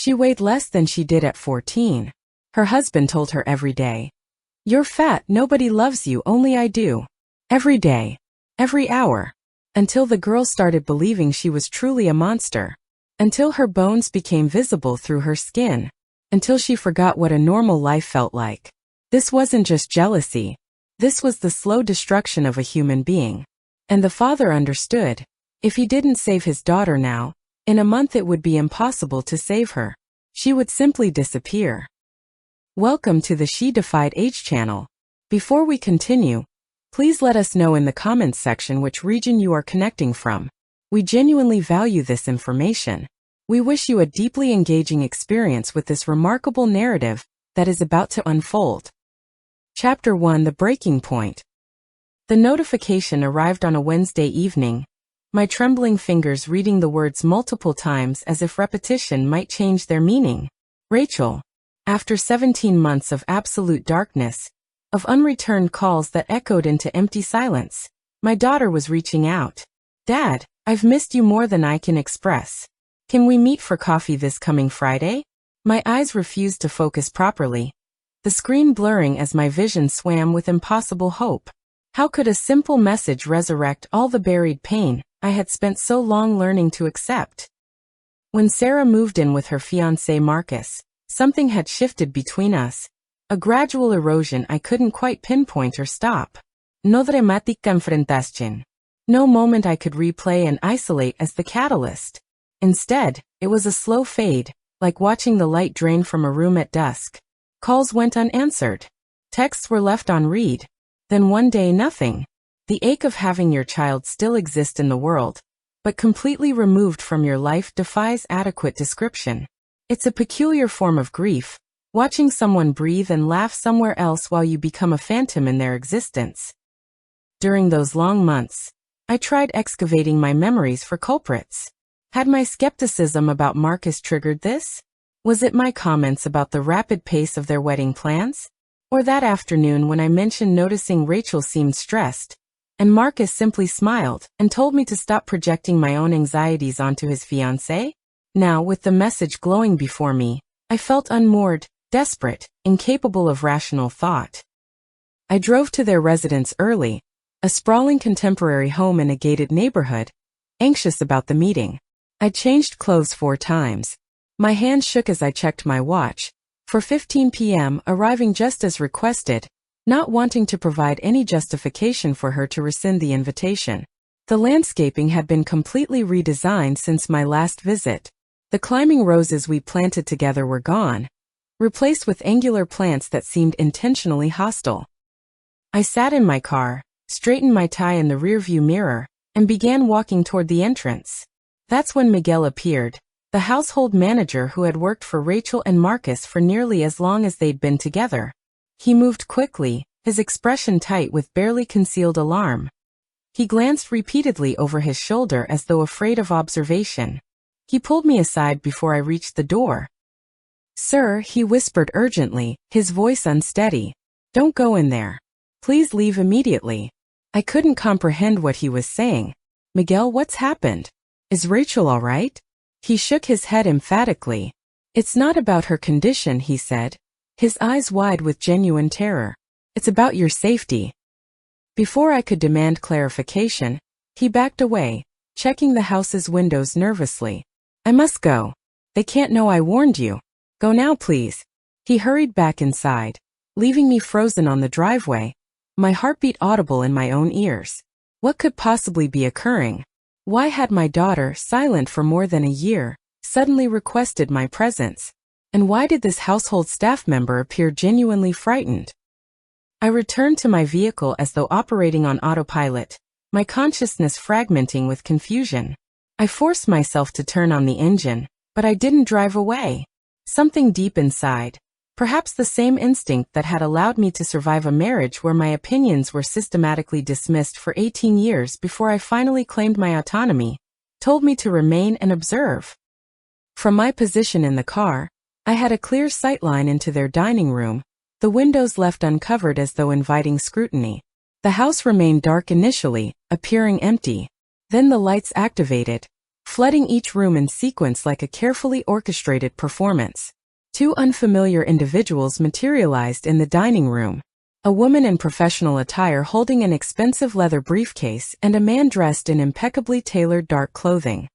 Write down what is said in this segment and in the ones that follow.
She weighed less than she did at 14. Her husband told her every day, "You're fat, nobody loves you, only I do." Every day. Every hour. Until the girl started believing she was truly a monster. Until her bones became visible through her skin. Until she forgot what a normal life felt like. This wasn't just jealousy. This was the slow destruction of a human being. And the father understood. If he didn't save his daughter now, in a month it would be impossible to save her. She would simply disappear. Welcome to the She Defied Age channel. Before we continue, please let us know in the comments section which region you are connecting from. We genuinely value this information. We wish you a deeply engaging experience with this remarkable narrative that is about to unfold. Chapter 1: The Breaking Point. The notification arrived on a Wednesday evening, my trembling fingers reading the words multiple times as if repetition might change their meaning. Rachel. After 17 months of absolute darkness, of unreturned calls that echoed into empty silence, my daughter was reaching out. "Dad, I've missed you more than I can express. Can we meet for coffee this coming Friday?" My eyes refused to focus properly, the screen blurring as my vision swam with impossible hope. How could a simple message resurrect all the buried pain I had spent so long learning to accept? When Sarah moved in with her fiancé Marcus, something had shifted between us, a gradual erosion I couldn't quite pinpoint or stop. No dramática enfrentación. No moment I could replay and isolate as the catalyst. Instead, it was a slow fade, like watching the light drain from a room at dusk. Calls went unanswered. Texts were left on read. Then one day nothing. The ache of having your child still exist in the world, but completely removed from your life, defies adequate description. It's a peculiar form of grief, watching someone breathe and laugh somewhere else while you become a phantom in their existence. During those long months, I tried excavating my memories for culprits. Had my skepticism about Marcus triggered this? Was it my comments about the rapid pace of their wedding plans? Or that afternoon when I mentioned noticing Rachel seemed stressed, and Marcus simply smiled and told me to stop projecting my own anxieties onto his fiancée? Now, with the message glowing before me, I felt unmoored, desperate, incapable of rational thought. I drove to their residence early, a sprawling contemporary home in a gated neighborhood, anxious about the meeting. I changed clothes 4 times. My hand shook as I checked my watch, for 15 p.m. arriving just as requested, not wanting to provide any justification for her to rescind the invitation. The landscaping had been completely redesigned since my last visit. The climbing roses we planted together were gone, replaced with angular plants that seemed intentionally hostile. I sat in my car, straightened my tie in the rearview mirror, and began walking toward the entrance. That's when Miguel appeared, the household manager who had worked for Rachel and Marcus for nearly as long as they'd been together. He moved quickly, his expression tight with barely concealed alarm. He glanced repeatedly over his shoulder as though afraid of observation. He pulled me aside before I reached the door. "Sir," he whispered urgently, his voice unsteady. "Don't go in there. Please leave immediately." I couldn't comprehend what he was saying. "Miguel, what's happened? Is Rachel all right?" He shook his head emphatically. "It's not about her condition," he said, his eyes wide with genuine terror. "It's about your safety." Before I could demand clarification, he backed away, checking the house's windows nervously. "I must go. They can't know I warned you. Go now, please." He hurried back inside, leaving me frozen on the driveway, my heartbeat audible in my own ears. What could possibly be occurring? Why had my daughter, silent for more than a year, suddenly requested my presence? And why did this household staff member appear genuinely frightened? I returned to my vehicle as though operating on autopilot, my consciousness fragmenting with confusion. I forced myself to turn on the engine, but I didn't drive away. Something deep inside, perhaps the same instinct that had allowed me to survive a marriage where my opinions were systematically dismissed for 18 years before I finally claimed my autonomy, told me to remain and observe. From my position in the car, I had a clear sightline into their dining room, the windows left uncovered as though inviting scrutiny. The house remained dark initially, appearing empty. Then the lights activated, flooding each room in sequence like a carefully orchestrated performance. Two unfamiliar individuals materialized in the dining room. A woman in professional attire holding an expensive leather briefcase and a man dressed in impeccably tailored dark clothing.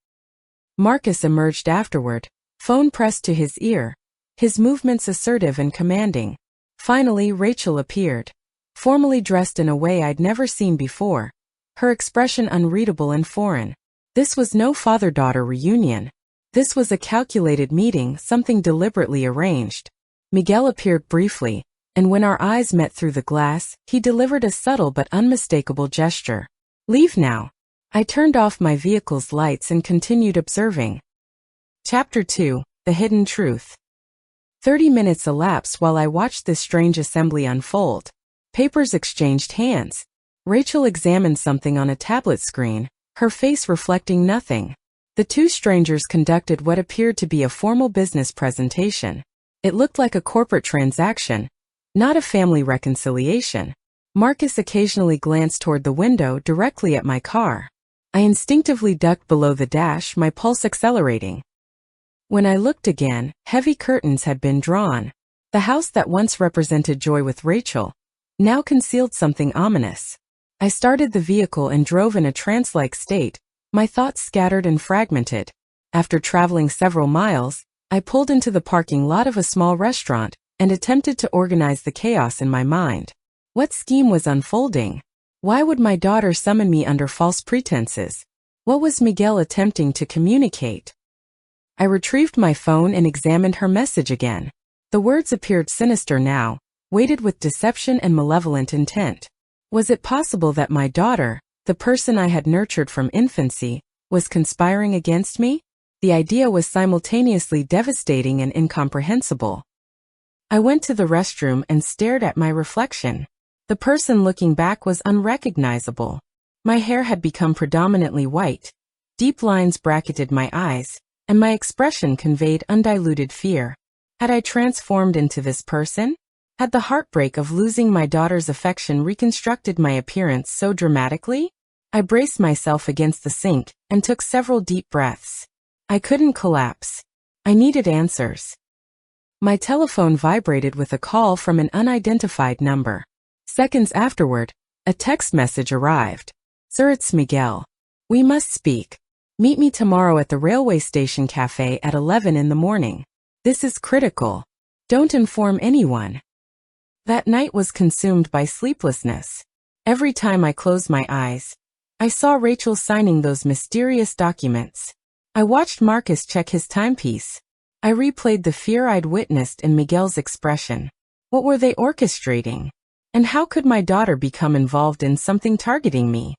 Marcus emerged afterward, phone pressed to his ear, his movements assertive and commanding. Finally, Rachel appeared, formally dressed in a way I'd never seen before, her expression unreadable and foreign. This was no father-daughter reunion. This was a calculated meeting, something deliberately arranged. Miguel appeared briefly, and when our eyes met through the glass, he delivered a subtle but unmistakable gesture. Leave now. I turned off my vehicle's lights and continued observing. Chapter 2, The Hidden Truth. 30 minutes elapsed while I watched this strange assembly unfold. Papers exchanged hands. Rachel examined something on a tablet screen, her face reflecting nothing. The two strangers conducted what appeared to be a formal business presentation. It looked like a corporate transaction, not a family reconciliation. Marcus occasionally glanced toward the window directly at my car. I instinctively ducked below the dash, my pulse accelerating. When I looked again, heavy curtains had been drawn. The house that once represented joy with Rachel now concealed something ominous. I started the vehicle and drove in a trance-like state, my thoughts scattered and fragmented. After traveling several miles, I pulled into the parking lot of a small restaurant and attempted to organize the chaos in my mind. What scheme was unfolding? Why would my daughter summon me under false pretenses? What was Miguel attempting to communicate? I retrieved my phone and examined her message again. The words appeared sinister now, weighted with deception and malevolent intent. Was it possible that my daughter, the person I had nurtured from infancy, was conspiring against me? The idea was simultaneously devastating and incomprehensible. I went to the restroom and stared at my reflection. The person looking back was unrecognizable. My hair had become predominantly white, deep lines bracketed my eyes, and my expression conveyed undiluted fear. Had I transformed into this person? Had the heartbreak of losing my daughter's affection reconstructed my appearance so dramatically? I braced myself against the sink and took several deep breaths. I couldn't collapse. I needed answers. My telephone vibrated with a call from an unidentified number. Seconds afterward, a text message arrived. Sir, it's Miguel. We must speak. Meet me tomorrow at the railway station cafe at 11 in the morning. This is critical. Don't inform anyone. That night was consumed by sleeplessness. Every time I closed my eyes, I saw Rachel signing those mysterious documents. I watched Marcus check his timepiece. I replayed the fear I'd witnessed in Miguel's expression. What were they orchestrating? And how could my daughter become involved in something targeting me?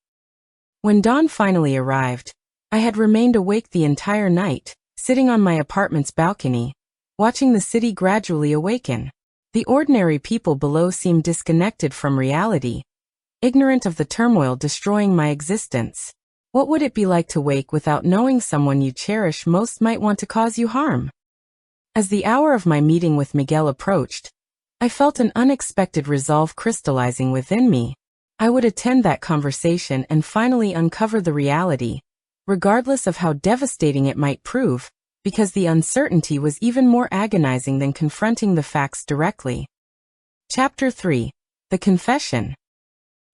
When dawn finally arrived, I had remained awake the entire night, sitting on my apartment's balcony, watching the city gradually awaken. The ordinary people below seemed disconnected from reality, ignorant of the turmoil destroying my existence. What would it be like to wake without knowing someone you cherish most might want to cause you harm? As the hour of my meeting with Miguel approached, I felt an unexpected resolve crystallizing within me. I would attend that conversation and finally uncover the reality, regardless of how devastating it might prove, because the uncertainty was even more agonizing than confronting the facts directly. Chapter 3, The Confession.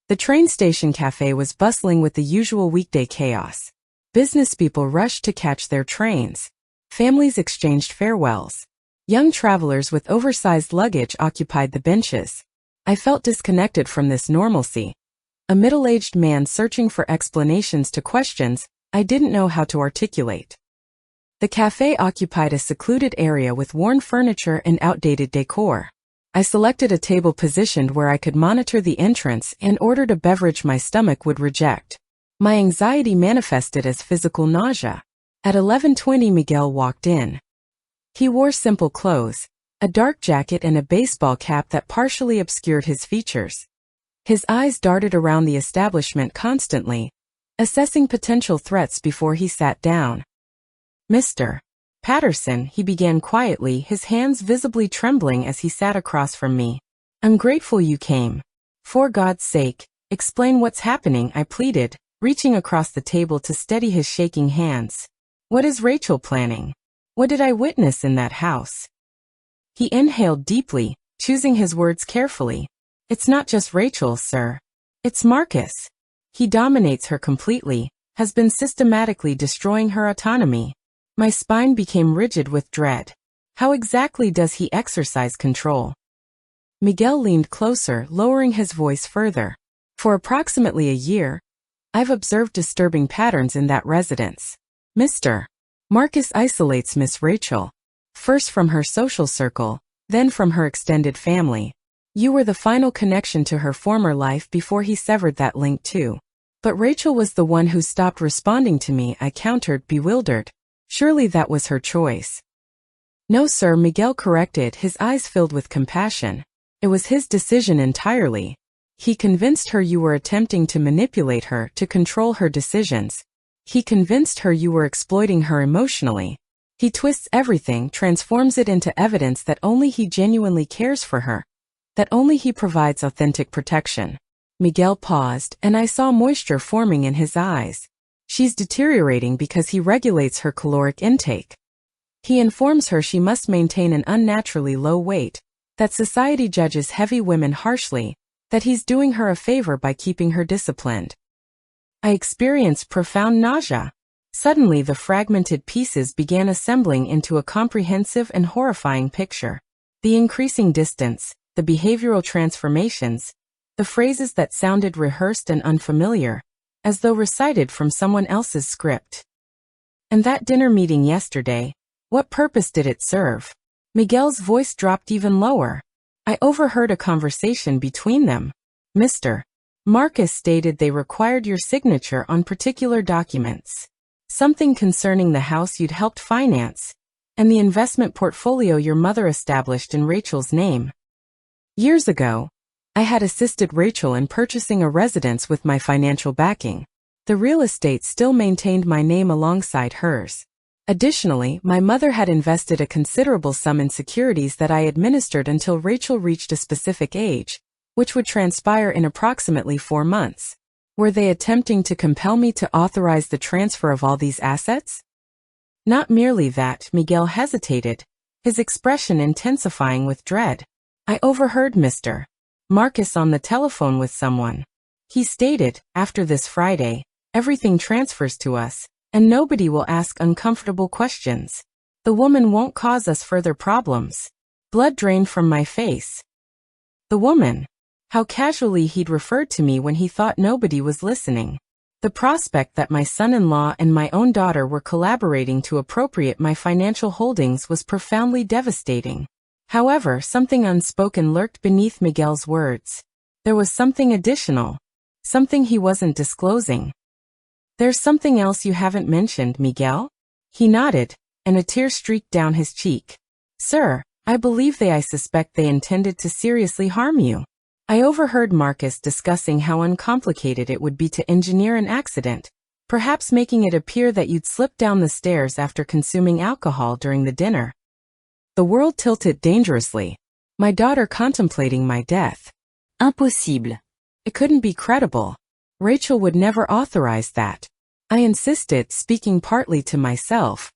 The train station cafe was bustling with the usual weekday chaos. Business people rushed to catch their trains. Families exchanged farewells. Young travelers with oversized luggage occupied the benches. I felt disconnected from this normalcy. A middle-aged man searching for explanations to questions I didn't know how to articulate. The cafe occupied a secluded area with worn furniture and outdated decor. I selected a table positioned where I could monitor the entrance and ordered a beverage my stomach would reject. My anxiety manifested as physical nausea. At 11:20, Miguel walked in. He wore simple clothes, a dark jacket and a baseball cap that partially obscured his features. His eyes darted around the establishment constantly, assessing potential threats before he sat down. Mr. Patterson, he began quietly, his hands visibly trembling as he sat across from me. I'm grateful you came. For God's sake, explain what's happening, I pleaded, reaching across the table to steady his shaking hands. What is Rachel planning? What did I witness in that house? He inhaled deeply, choosing his words carefully. It's not just Rachel, sir. It's Marcus. He dominates her completely, has been systematically destroying her autonomy. My spine became rigid with dread. How exactly does he exercise control? Miguel leaned closer, lowering his voice further. For approximately a year, I've observed disturbing patterns in that residence. Mr. Marcus isolates Miss Rachel. First from her social circle, then from her extended family. You were the final connection to her former life before he severed that link too. But Rachel was the one who stopped responding to me, I countered, bewildered. Surely that was her choice. No, sir, Miguel corrected, his eyes filled with compassion. It was his decision entirely. He convinced her you were attempting to manipulate her, to control her decisions. He convinced her you were exploiting her emotionally. He twists everything, transforms it into evidence that only he genuinely cares for her, that only he provides authentic protection. Miguel paused, and I saw moisture forming in his eyes. She's deteriorating because he regulates her caloric intake. He informs her she must maintain an unnaturally low weight, that society judges heavy women harshly, that he's doing her a favor by keeping her disciplined. I experienced profound nausea. Suddenly the fragmented pieces began assembling into a comprehensive and horrifying picture. The increasing distance, the behavioral transformations, the phrases that sounded rehearsed and unfamiliar, as though recited from someone else's script. And that dinner meeting yesterday, what purpose did it serve? Miguel's voice dropped even lower. I overheard a conversation between them. Mr. Marcus stated they required your signature on particular documents. Something concerning the house you'd helped finance, and the investment portfolio your mother established in Rachel's name. Years ago, I had assisted Rachel in purchasing a residence with my financial backing. The real estate still maintained my name alongside hers. Additionally, my mother had invested a considerable sum in securities that I administered until Rachel reached a specific age, which would transpire in approximately 4 months. Were they attempting to compel me to authorize the transfer of all these assets? Not merely that, Miguel hesitated, his expression intensifying with dread. I overheard Mr. Marcus on the telephone with someone. He stated, after this Friday, everything transfers to us, and nobody will ask uncomfortable questions. The woman won't cause us further problems. Blood drained from my face. The woman. How casually he'd referred to me when he thought nobody was listening. The prospect that my son-in-law and my own daughter were collaborating to appropriate my financial holdings was profoundly devastating. However, something unspoken lurked beneath Miguel's words. There was something additional. Something he wasn't disclosing. There's something else you haven't mentioned, Miguel? He nodded, and a tear streaked down his cheek. Sir, I believe I suspect they intended to seriously harm you. I overheard Marcus discussing how uncomplicated it would be to engineer an accident, perhaps making it appear that you'd slipped down the stairs after consuming alcohol during the dinner. The world tilted dangerously. My daughter contemplating my death. Impossible. It couldn't be credible. Rachel would never authorize that. I insisted, speaking partly to myself.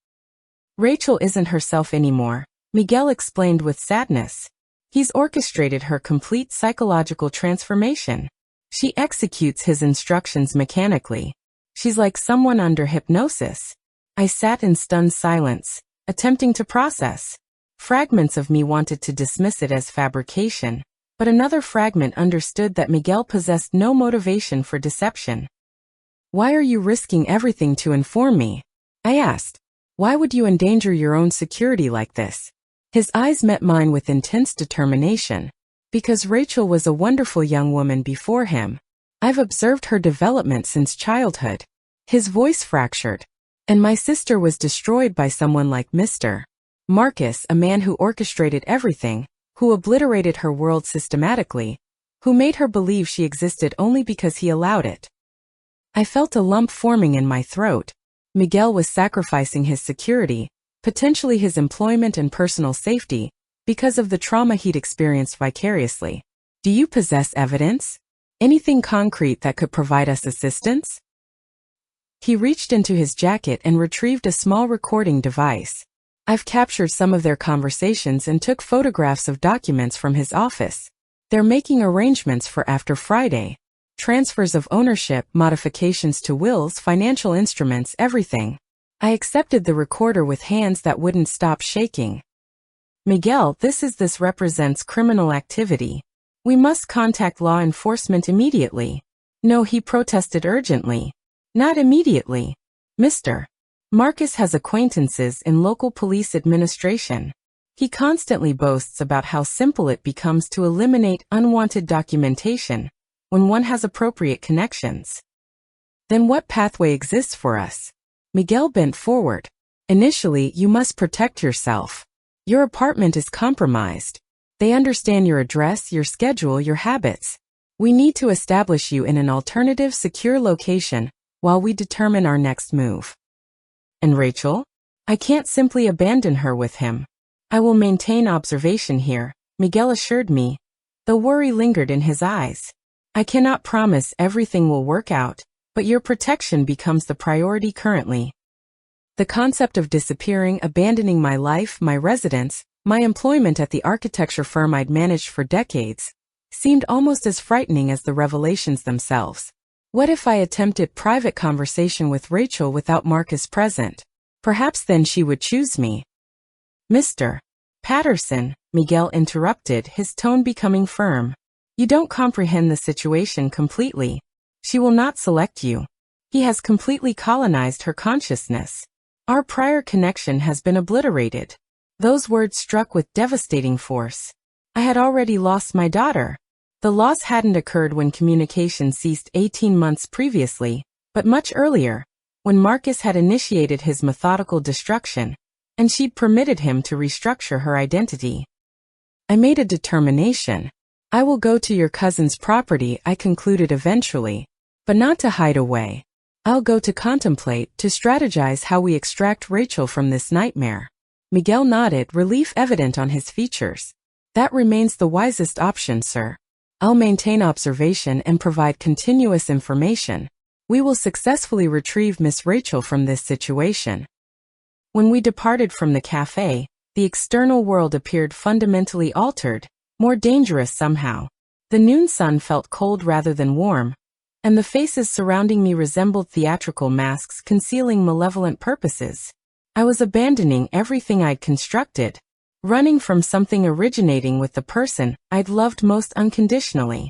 Rachel isn't herself anymore, Miguel explained with sadness. He's orchestrated her complete psychological transformation. She executes his instructions mechanically. She's like someone under hypnosis. I sat in stunned silence, attempting to process. Fragments of me wanted to dismiss it as fabrication, but another fragment understood that Miguel possessed no motivation for deception. Why are you risking everything to inform me? I asked. Why would you endanger your own security like this? His eyes met mine with intense determination. Because Rachel was a wonderful young woman before him. I've observed her development since childhood. His voice fractured. And my sister was destroyed by someone like Mr. Marcus, a man who orchestrated everything, who obliterated her world systematically, who made her believe she existed only because he allowed it. I felt a lump forming in my throat. Miguel was sacrificing his security, potentially his employment and personal safety, because of the trauma he'd experienced vicariously. Do you possess evidence? Anything concrete that could provide us assistance? He reached into his jacket and retrieved a small recording device. I've captured some of their conversations and took photographs of documents from his office. They're making arrangements for after Friday. Transfers of ownership, modifications to wills, financial instruments, everything. I accepted the recorder with hands that wouldn't stop shaking. Miguel, this represents criminal activity. We must contact law enforcement immediately. No, he protested urgently. Not immediately. Mr. Marcus has acquaintances in local police administration. He constantly boasts about how simple it becomes to eliminate unwanted documentation when one has appropriate connections. Then what pathway exists for us? Miguel bent forward. Initially, you must protect yourself. Your apartment is compromised. They understand your address, your schedule, your habits. We need to establish you in an alternative, secure location while we determine our next move. And Rachel? I can't simply abandon her with him. I will maintain observation here, Miguel assured me, though worry lingered in his eyes. I cannot promise everything will work out, but your protection becomes the priority currently. The concept of disappearing, abandoning my life, my residence, my employment at the architecture firm I'd managed for decades, seemed almost as frightening as the revelations themselves. What if I attempted private conversation with Rachel without Marcus present? Perhaps then she would choose me. Mr. Patterson, Miguel interrupted, his tone becoming firm. You don't comprehend the situation completely. She will not select you. He has completely colonized her consciousness. Our prior connection has been obliterated. Those words struck with devastating force. I had already lost my daughter. The loss hadn't occurred when communication ceased 18 months previously, but much earlier, when Marcus had initiated his methodical destruction, and she'd permitted him to restructure her identity. I made a determination. I will go to your cousin's property, I concluded eventually, but not to hide away. I'll go to contemplate, to strategize how we extract Rachel from this nightmare. Miguel nodded, relief evident on his features. That remains the wisest option, sir. I'll maintain observation and provide continuous information. We will successfully retrieve Miss Rachel from this situation. When we departed from the cafe, the external world appeared fundamentally altered, more dangerous somehow. The noon sun felt cold rather than warm, and the faces surrounding me resembled theatrical masks concealing malevolent purposes. I was abandoning everything I'd constructed, running from something originating with the person I'd loved most unconditionally.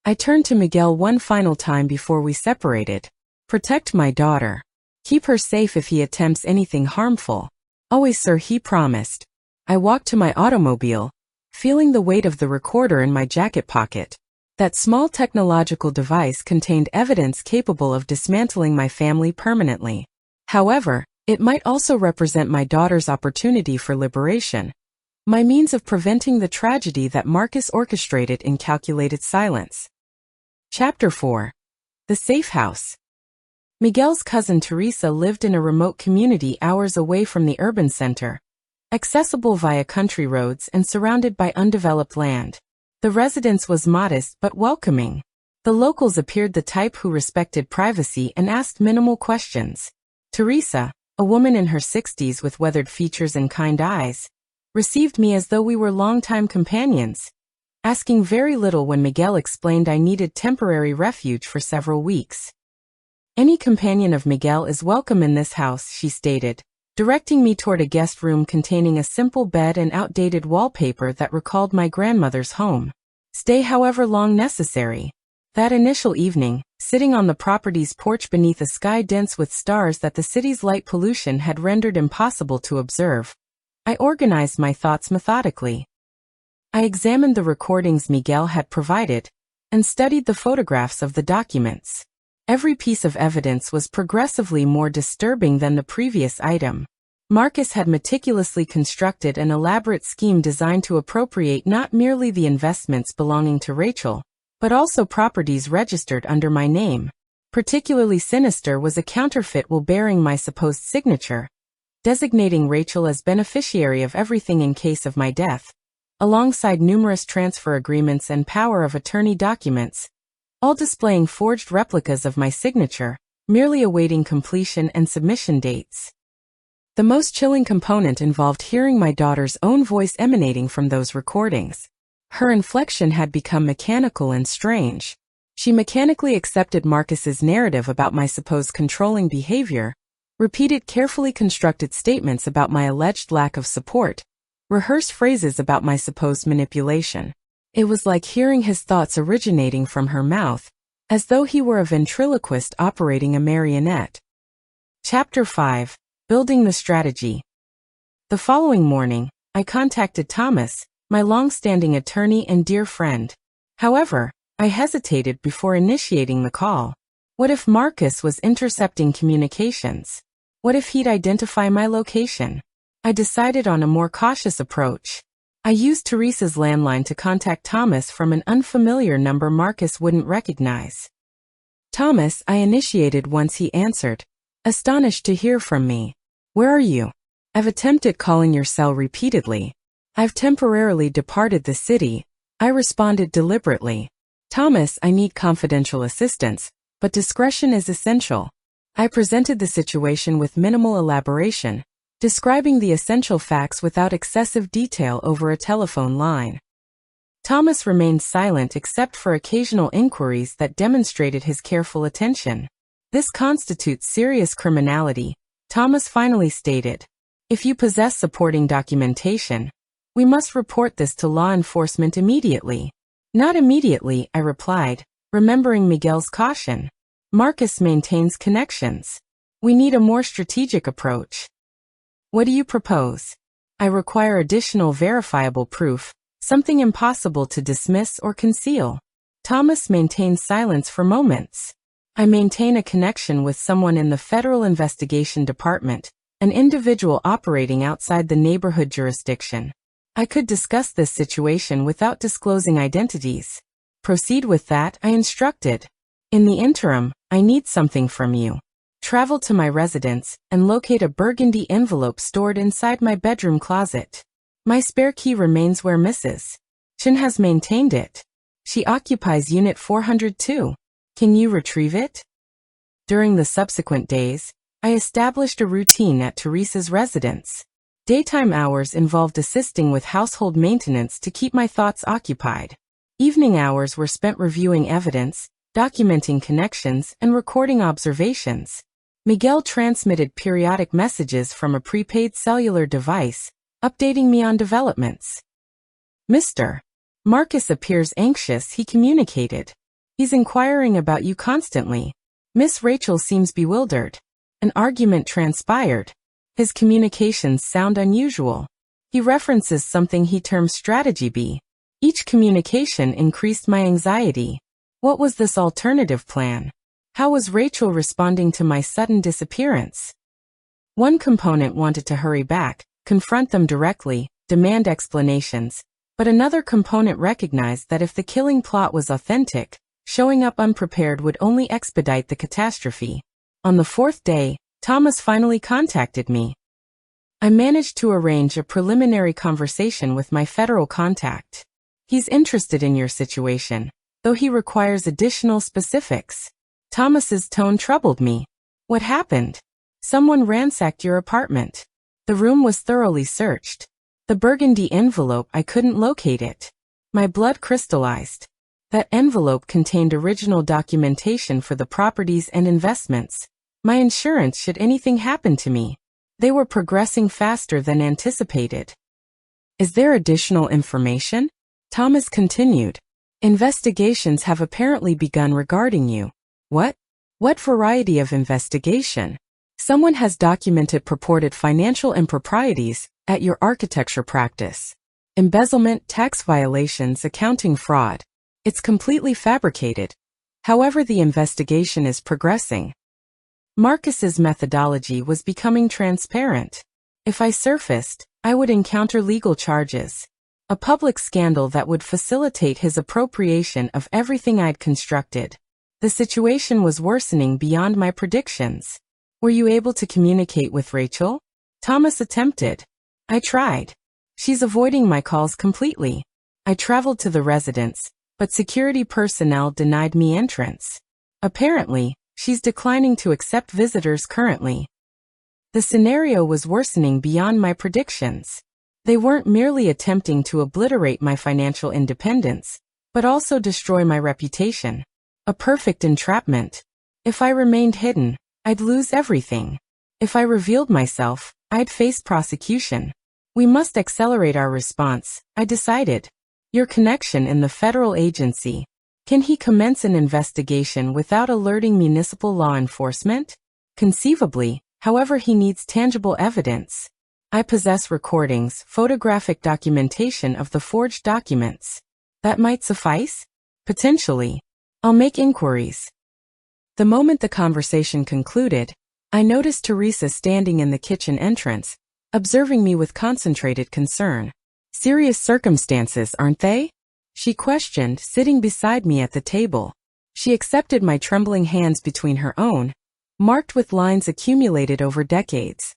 I turned to Miguel one final time before we separated. Protect my daughter. Keep her safe if he attempts anything harmful. Always, sir, he promised. I walked to my automobile, feeling the weight of the recorder in my jacket pocket. That small technological device contained evidence capable of dismantling my family permanently. However, it might also represent my daughter's opportunity for liberation, my means of preventing the tragedy that Marcus orchestrated in calculated silence. Chapter 4. The Safe House. Miguel's cousin Teresa lived in a remote community hours away from the urban center, accessible via country roads and surrounded by undeveloped land. The residence was modest but welcoming. The locals appeared the type who respected privacy and asked minimal questions. Teresa, a woman in her 60s with weathered features and kind eyes, received me as though we were longtime companions, asking very little when Miguel explained I needed temporary refuge for several weeks. Any companion of Miguel is welcome in this house, she stated, directing me toward a guest room containing a simple bed and outdated wallpaper that recalled my grandmother's home. Stay however long necessary. That initial evening, sitting on the property's porch beneath a sky dense with stars that the city's light pollution had rendered impossible to observe, I organized my thoughts methodically. I examined the recordings Miguel had provided and studied the photographs of the documents. Every piece of evidence was progressively more disturbing than the previous item. Marcus had meticulously constructed an elaborate scheme designed to appropriate not merely the investments belonging to Rachel, but also properties registered under my name. Particularly sinister was a counterfeit will bearing my supposed signature, designating Rachel as beneficiary of everything in case of my death, alongside numerous transfer agreements and power of attorney documents, all displaying forged replicas of my signature, merely awaiting completion and submission dates. The most chilling component involved hearing my daughter's own voice emanating from those recordings. Her inflection had become mechanical and strange. She mechanically accepted Marcus's narrative about my supposed controlling behavior, repeated carefully constructed statements about my alleged lack of support, rehearsed phrases about my supposed manipulation. It was like hearing his thoughts originating from her mouth, as though he were a ventriloquist operating a marionette. Chapter 5. Building the Strategy. The following morning, I contacted Thomas, my long-standing attorney and dear friend. However, I hesitated before initiating the call. What if Marcus was intercepting communications? What if he'd identify my location? I decided on a more cautious approach. I used Teresa's landline to contact Thomas from an unfamiliar number Marcus wouldn't recognize. Thomas, I initiated once he answered, astonished to hear from me. Where are you? I've attempted calling your cell repeatedly. I've temporarily departed the city, I responded deliberately. Thomas, I need confidential assistance, but discretion is essential. I presented the situation with minimal elaboration, describing the essential facts without excessive detail over a telephone line. Thomas remained silent except for occasional inquiries that demonstrated his careful attention. This constitutes serious criminality, Thomas finally stated. If you possess supporting documentation, we must report this to law enforcement immediately. Not immediately, I replied, remembering Miguel's caution. Marcus maintains connections. We need a more strategic approach. What do you propose? I require additional verifiable proof, something impossible to dismiss or conceal. Thomas maintained silence for moments. I maintain a connection with someone in the Federal Investigation Department, an individual operating outside the neighborhood jurisdiction. I could discuss this situation without disclosing identities. Proceed with that, I instructed. In the interim, I need something from you. Travel to my residence and locate a burgundy envelope stored inside my bedroom closet. My spare key remains where Mrs. Chen has maintained it. She occupies Unit 402. Can you retrieve it? During the subsequent days, I established a routine at Teresa's residence. Daytime hours involved assisting with household maintenance to keep my thoughts occupied. Evening hours were spent reviewing evidence, documenting connections, and recording observations. Miguel transmitted periodic messages from a prepaid cellular device, updating me on developments. Mr. Marcus appears anxious, he communicated. He's inquiring about you constantly. Miss Rachel seems bewildered. An argument transpired. His communications sound unusual. He references something he terms strategy B. Each communication increased my anxiety. What was this alternative plan? How was Rachel responding to my sudden disappearance? One component wanted to hurry back, confront them directly, demand explanations, but another component recognized that if the killing plot was authentic, showing up unprepared would only expedite the catastrophe. On the fourth day, Thomas finally contacted me. I managed to arrange a preliminary conversation with my federal contact. He's interested in your situation, though he requires additional specifics. Thomas's tone troubled me. What happened? Someone ransacked your apartment. The room was thoroughly searched. The burgundy envelope, I couldn't locate it. My blood crystallized. That envelope contained original documentation for the properties and investments. My insurance should anything happen to me. They were progressing faster than anticipated. Is there additional information? Thomas continued. Investigations have apparently begun regarding you. What? What variety of investigation? Someone has documented purported financial improprieties at your architecture practice. Embezzlement, tax violations, accounting fraud. It's completely fabricated. However, the investigation is progressing. Marcus's methodology was becoming transparent. If I surfaced, I would encounter legal charges. A public scandal that would facilitate his appropriation of everything I'd constructed. The situation was worsening beyond my predictions. Were you able to communicate with Rachel? Thomas attempted. I tried. She's avoiding my calls completely. I traveled to the residence, but security personnel denied me entrance. Apparently, She's declining to accept visitors currently. The scenario was worsening beyond my predictions. They weren't merely attempting to obliterate my financial independence, but also destroy my reputation. A perfect entrapment. If I remained hidden, I'd lose everything. If I revealed myself, I'd face prosecution. We must accelerate our response, I decided. Your connection in the federal agency. Can he commence an investigation without alerting municipal law enforcement? Conceivably, however, he needs tangible evidence. I possess recordings, photographic documentation of the forged documents. That might suffice? Potentially. I'll make inquiries. The moment the conversation concluded, I noticed Teresa standing in the kitchen entrance, observing me with concentrated concern. Serious circumstances, aren't they? She questioned, sitting beside me at the table. She accepted my trembling hands between her own, marked with lines accumulated over decades.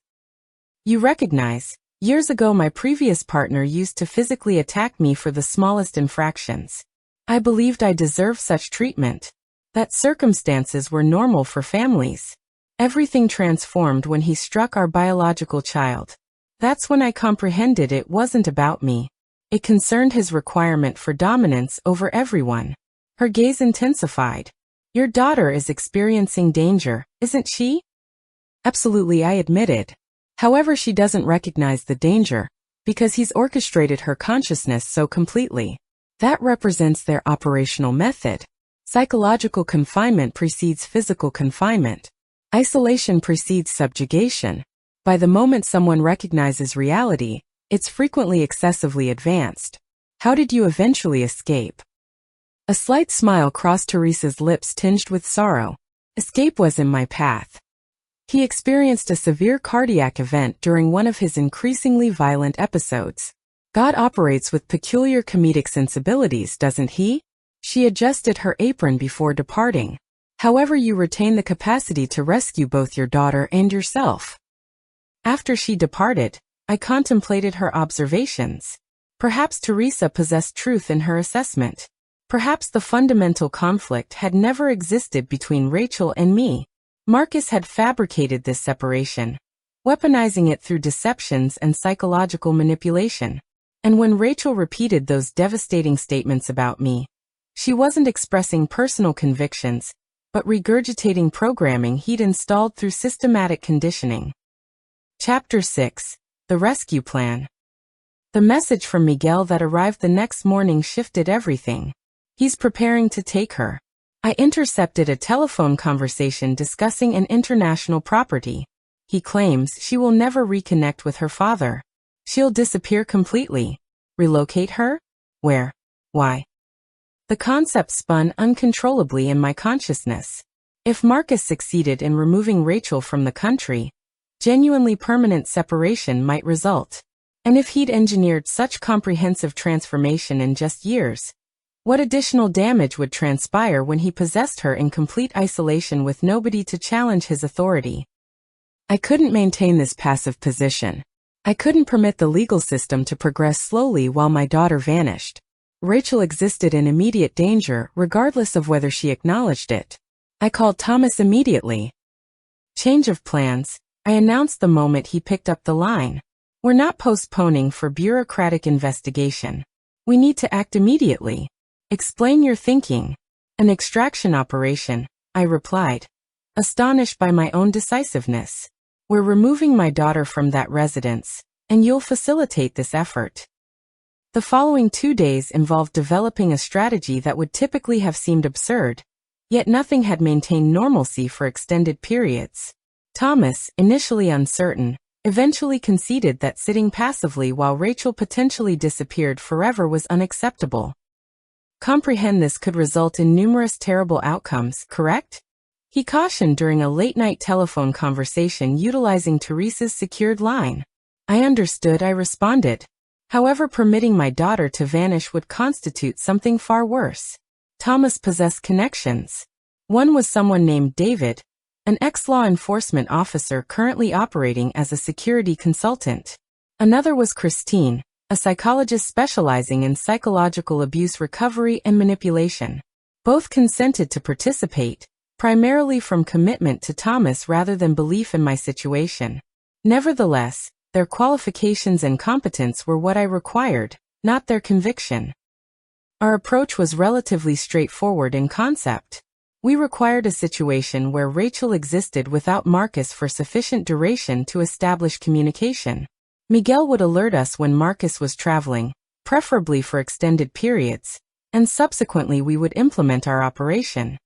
You recognize, years ago my previous partner used to physically attack me for the smallest infractions. I believed I deserved such treatment, that circumstances were normal for families. Everything transformed when he struck our biological child. That's when I comprehended it wasn't about me. It concerned his requirement for dominance over everyone. Her gaze intensified. Your daughter is experiencing danger, isn't she? Absolutely, I admitted. However, she doesn't recognize the danger, because he's orchestrated her consciousness so completely. That represents their operational method. Psychological confinement precedes physical confinement. Isolation precedes subjugation. By the moment someone recognizes reality, it's frequently excessively advanced. How did you eventually escape? A slight smile crossed Teresa's lips tinged with sorrow. Escape was in my path. He experienced a severe cardiac event during one of his increasingly violent episodes. God operates with peculiar comedic sensibilities, doesn't he? She adjusted her apron before departing. However, you retain the capacity to rescue both your daughter and yourself. After she departed, I contemplated her observations. Perhaps Teresa possessed truth in her assessment. Perhaps the fundamental conflict had never existed between Rachel and me. Marcus had fabricated this separation, weaponizing it through deceptions and psychological manipulation. And when Rachel repeated those devastating statements about me, she wasn't expressing personal convictions, but regurgitating programming he'd installed through systematic conditioning. Chapter 6. The Rescue Plan. The message from Miguel that arrived the next morning shifted everything. He's preparing to take her. I intercepted a telephone conversation discussing an international property. He claims she will never reconnect with her father. She'll disappear completely. Relocate her? Where? Why? The concept spun uncontrollably in my consciousness. If Marcus succeeded in removing Rachel from the country, genuinely permanent separation might result. And if he'd engineered such comprehensive transformation in just years, what additional damage would transpire when he possessed her in complete isolation with nobody to challenge his authority? I couldn't maintain this passive position. I couldn't permit the legal system to progress slowly while my daughter vanished. Rachel existed in immediate danger regardless of whether she acknowledged it. I called Thomas immediately. Change of plans, I announced the moment he picked up the line. We're not postponing for bureaucratic investigation. We need to act immediately. Explain your thinking. An extraction operation, I replied, astonished by my own decisiveness. We're removing my daughter from that residence, and you'll facilitate this effort. The following 2 days involved developing a strategy that would typically have seemed absurd, yet nothing had maintained normalcy for extended periods. Thomas, initially uncertain, eventually conceded that sitting passively while Rachel potentially disappeared forever was unacceptable. Comprehend this could result in numerous terrible outcomes, correct? He cautioned during a late-night telephone conversation utilizing Teresa's secured line. I understood, I responded. However, permitting my daughter to vanish would constitute something far worse. Thomas possessed connections. One was someone named David, an ex-law enforcement officer currently operating as a security consultant. Another was Christine, a psychologist specializing in psychological abuse recovery and manipulation. Both consented to participate, primarily from commitment to Thomas rather than belief in my situation. Nevertheless, their qualifications and competence were what I required, not their conviction. Our approach was relatively straightforward in concept. We required a situation where Rachel existed without Marcus for sufficient duration to establish communication. Miguel would alert us when Marcus was traveling, preferably for extended periods, and subsequently we would implement our operation.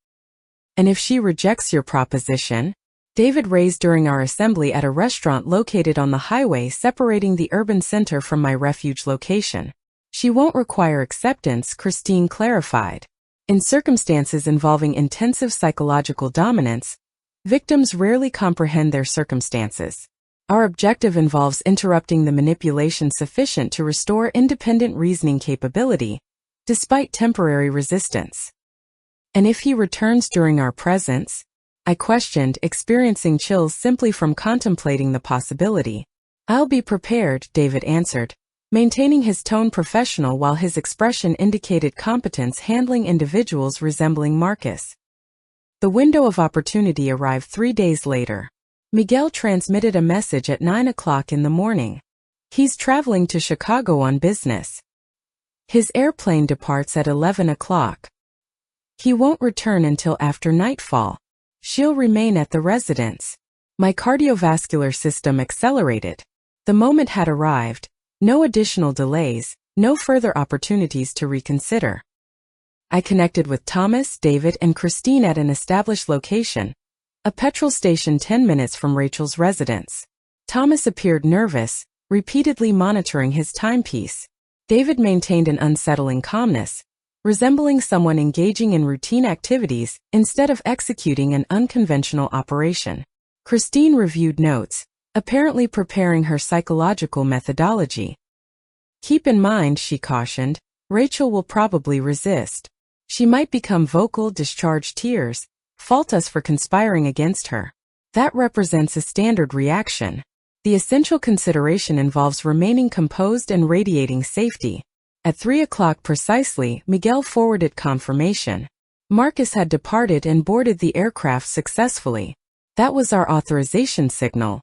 And if she rejects your proposition? David raised during our assembly at a restaurant located on the highway separating the urban center from my refuge location. She won't require acceptance, Christine clarified. In circumstances involving intensive psychological dominance, victims rarely comprehend their circumstances. Our objective involves interrupting the manipulation sufficient to restore independent reasoning capability, despite temporary resistance. And if he returns during our presence? I questioned, experiencing chills simply from contemplating the possibility. I'll be prepared, David answered, maintaining his tone professional while his expression indicated competence handling individuals resembling Marcus. The window of opportunity arrived 3 days later. Miguel transmitted a message at 9 o'clock in the morning. He's traveling to Chicago on business. His airplane departs at 11 o'clock. He won't return until after nightfall. She'll remain at the residence. My cardiovascular system accelerated. The moment had arrived. No additional delays, no further opportunities to reconsider. I connected with Thomas, David, and Christine at an established location, a petrol station 10 minutes from Rachel's residence. Thomas appeared nervous, repeatedly monitoring his timepiece. David maintained an unsettling calmness, resembling someone engaging in routine activities instead of executing an unconventional operation. Christine reviewed notes, apparently preparing her psychological methodology. Keep in mind, she cautioned, Rachel will probably resist. She might become vocal, discharge tears, fault us for conspiring against her. That represents a standard reaction. The essential consideration involves remaining composed and radiating safety. At 3 o'clock precisely, Miguel forwarded confirmation. Marcus had departed and boarded the aircraft successfully. That was our authorization signal.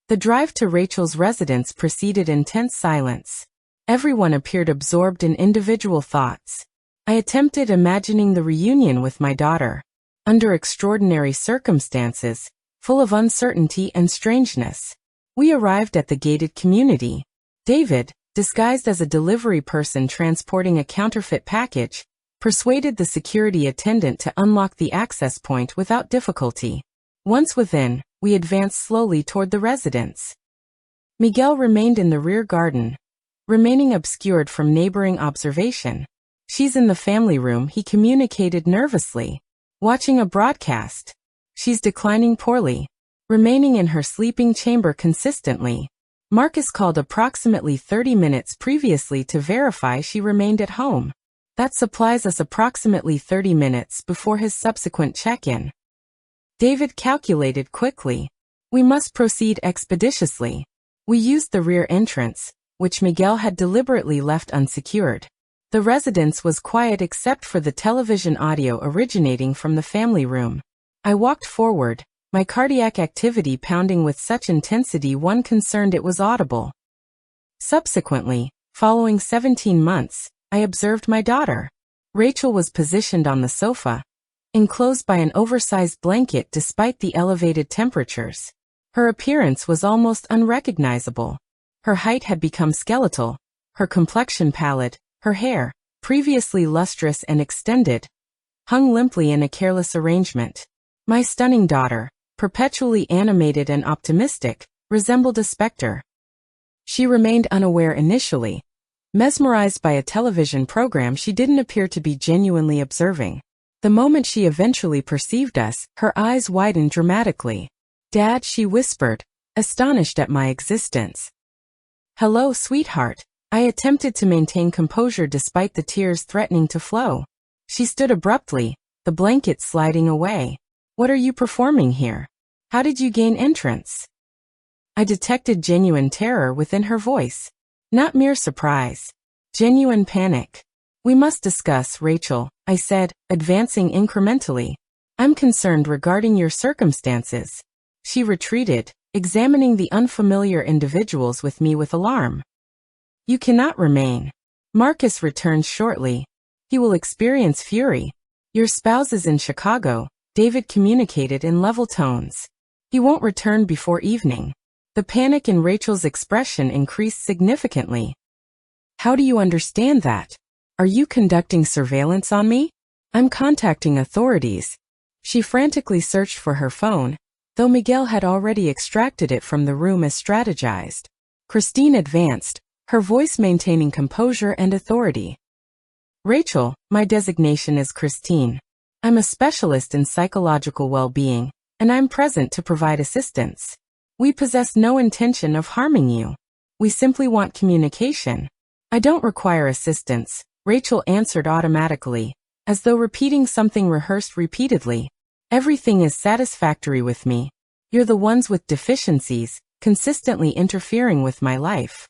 The drive to Rachel's residence preceded intense silence. Everyone appeared absorbed in individual thoughts. I attempted imagining the reunion with my daughter. Under extraordinary circumstances, full of uncertainty and strangeness. We arrived at the gated community. David, disguised as a delivery person transporting a counterfeit package, persuaded the security attendant to unlock the access point without difficulty. Once within, we advanced slowly toward the residence. Miguel remained in the rear garden, remaining obscured from neighboring observation. She's in the family room, he communicated nervously. Watching a broadcast. She's declining poorly, remaining in her sleeping chamber consistently. Marcus called approximately 30 minutes previously to verify she remained at home. That supplies us approximately 30 minutes before his subsequent check-in. David calculated quickly. We must proceed expeditiously. We used the rear entrance, which Miguel had deliberately left unsecured. The residence was quiet except for the television audio originating from the family room. I walked forward, my cardiac activity pounding with such intensity one concerned it was audible. Subsequently, following 17 months, I observed my daughter. Rachel was positioned on the sofa, enclosed by an oversized blanket despite the elevated temperatures. Her appearance was almost unrecognizable. Her height had become skeletal, her complexion pallid, her hair, previously lustrous and extended, hung limply in a careless arrangement. My stunning daughter, perpetually animated and optimistic, resembled a specter. She remained unaware initially. Mesmerized by a television program she didn't appear to be genuinely observing. The moment she eventually perceived us, her eyes widened dramatically. "Dad," she whispered, astonished at my existence. "Hello, sweetheart." I attempted to maintain composure despite the tears threatening to flow. She stood abruptly, the blanket sliding away. "What are you performing here? How did you gain entrance?" I detected genuine terror within her voice. Not mere surprise. Genuine panic. "We must discuss, Rachel," I said, advancing incrementally. I'm concerned regarding your circumstances. She retreated, examining the unfamiliar individuals with me with alarm. You cannot remain. Marcus returns shortly. He will experience fury. Your spouse is in Chicago, David communicated in level tones. He won't return before evening. The panic in Rachel's expression increased significantly. How do you understand that? Are you conducting surveillance on me? I'm contacting authorities. She frantically searched for her phone, though Miguel had already extracted it from the room as strategized. Christine advanced, her voice maintaining composure and authority. Rachel, my designation is Christine. I'm a specialist in psychological well-being, and I'm present to provide assistance. We possess no intention of harming you. We simply want communication. I don't require assistance, Rachel answered automatically, as though repeating something rehearsed repeatedly. Everything is satisfactory with me. You're the ones with deficiencies, consistently interfering with my life.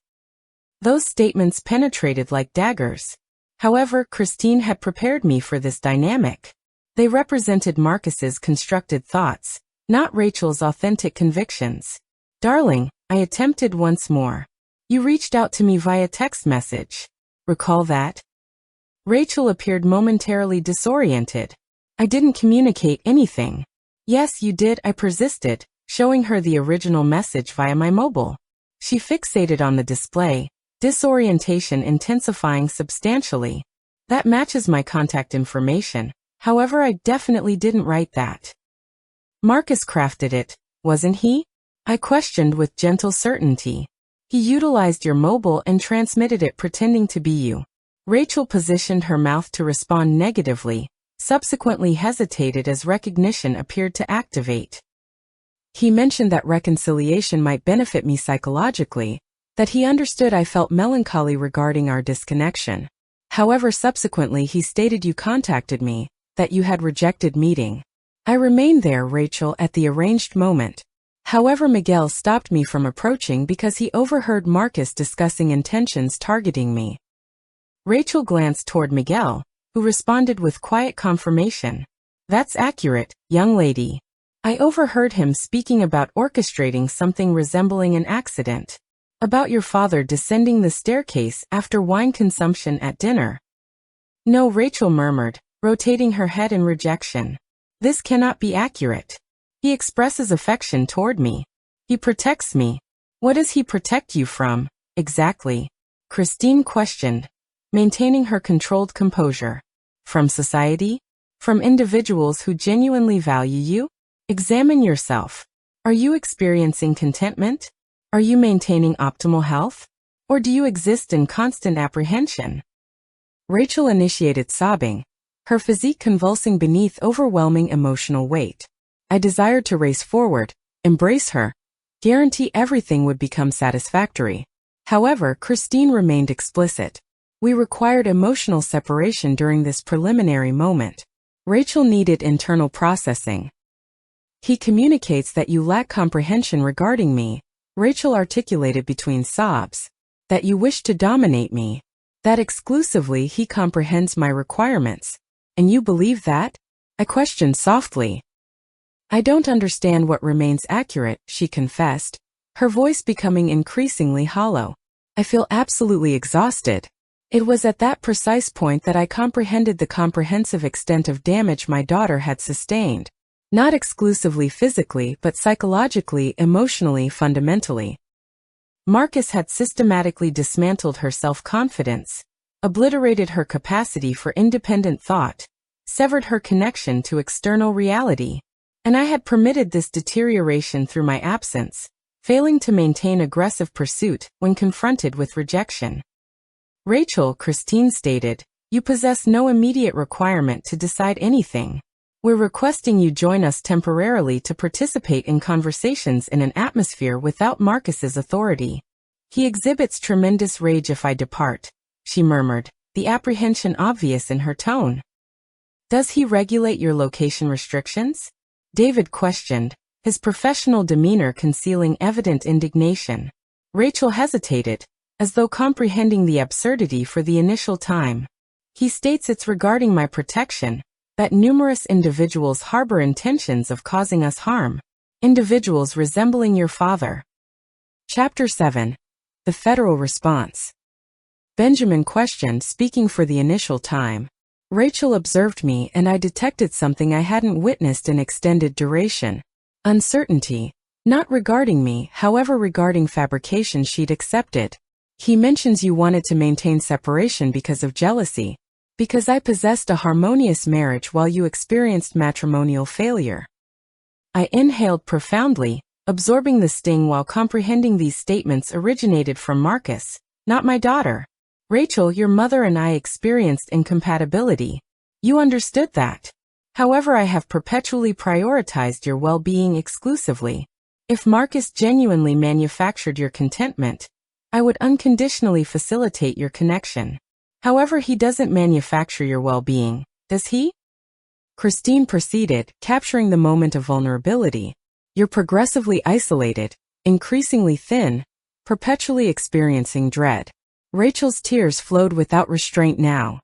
Those statements penetrated like daggers. However, Christine had prepared me for this dynamic. They represented Marcus's constructed thoughts, not Rachel's authentic convictions. Darling, I attempted once more. You reached out to me via text message. Recall that? Rachel appeared momentarily disoriented. I didn't communicate anything. Yes, you did, I persisted, showing her the original message via my mobile. She fixated on the display, disorientation intensifying substantially. That matches my contact information. However, I definitely didn't write that. Marcus crafted it, wasn't he? I questioned with gentle certainty. He utilized your mobile and transmitted it pretending to be you. Rachel positioned her mouth to respond negatively, subsequently hesitated as recognition appeared to activate. He mentioned that reconciliation might benefit me psychologically, that he understood I felt melancholy regarding our disconnection. However, subsequently he stated you contacted me, that you had rejected meeting. I remained there, Rachel, at the arranged moment. However, Miguel stopped me from approaching because he overheard Marcus discussing intentions targeting me. Rachel glanced toward Miguel, who responded with quiet confirmation. That's accurate, young lady. I overheard him speaking about orchestrating something resembling an accident. About your father descending the staircase after wine consumption at dinner. No, Rachel murmured, rotating her head in rejection. This cannot be accurate. He expresses affection toward me. He protects me. What does he protect you from, exactly? Christine questioned, maintaining her controlled composure. From society? From individuals who genuinely value you? Examine yourself. Are you experiencing contentment? Are you maintaining optimal health? Or do you exist in constant apprehension? Rachel initiated sobbing, her physique convulsing beneath overwhelming emotional weight. I desired to race forward, embrace her, guarantee everything would become satisfactory. However, Christine remained explicit. We required emotional separation during this preliminary moment. Rachel needed internal processing. He communicates that you lack comprehension regarding me, Rachel articulated between sobs. That you wish to dominate me. That exclusively he comprehends my requirements. And you believe that? I questioned softly. I don't understand what remains accurate, she confessed, her voice becoming increasingly hollow. I feel absolutely exhausted. It was at that precise point that I comprehended the comprehensive extent of damage my daughter had sustained. Not exclusively physically, but psychologically, emotionally, fundamentally. Marcus had systematically dismantled her self-confidence, obliterated her capacity for independent thought, severed her connection to external reality. And I had permitted this deterioration through my absence, failing to maintain aggressive pursuit when confronted with rejection. Rachel, Christine stated, you possess no immediate requirement to decide anything. We're requesting you join us temporarily to participate in conversations in an atmosphere without Marcus's authority. He exhibits tremendous rage if I depart, she murmured, the apprehension obvious in her tone. Does he regulate your location restrictions? David questioned, his professional demeanor concealing evident indignation. Rachel hesitated, as though comprehending the absurdity for the initial time. He states it's regarding my protection, that numerous individuals harbor intentions of causing us harm. Individuals resembling your father. Chapter 7. The Federal Response. Benjamin questioned, speaking for the initial time. Rachel observed me, and I detected something I hadn't witnessed in extended duration. Uncertainty. Not regarding me, however regarding fabrication she'd accepted. He mentions you wanted to maintain separation because of jealousy. Because I possessed a harmonious marriage while you experienced matrimonial failure. I inhaled profoundly, absorbing the sting while comprehending these statements originated from Marcus, not my daughter. Rachel, your mother and I experienced incompatibility. You understood that. However, I have perpetually prioritized your well-being exclusively. If Marcus genuinely manufactured your contentment, I would unconditionally facilitate your connection. However, he doesn't manufacture your well-being, does he? Christine proceeded, capturing the moment of vulnerability. You're progressively isolated, increasingly thin, perpetually experiencing dread. Rachel's tears flowed without restraint now.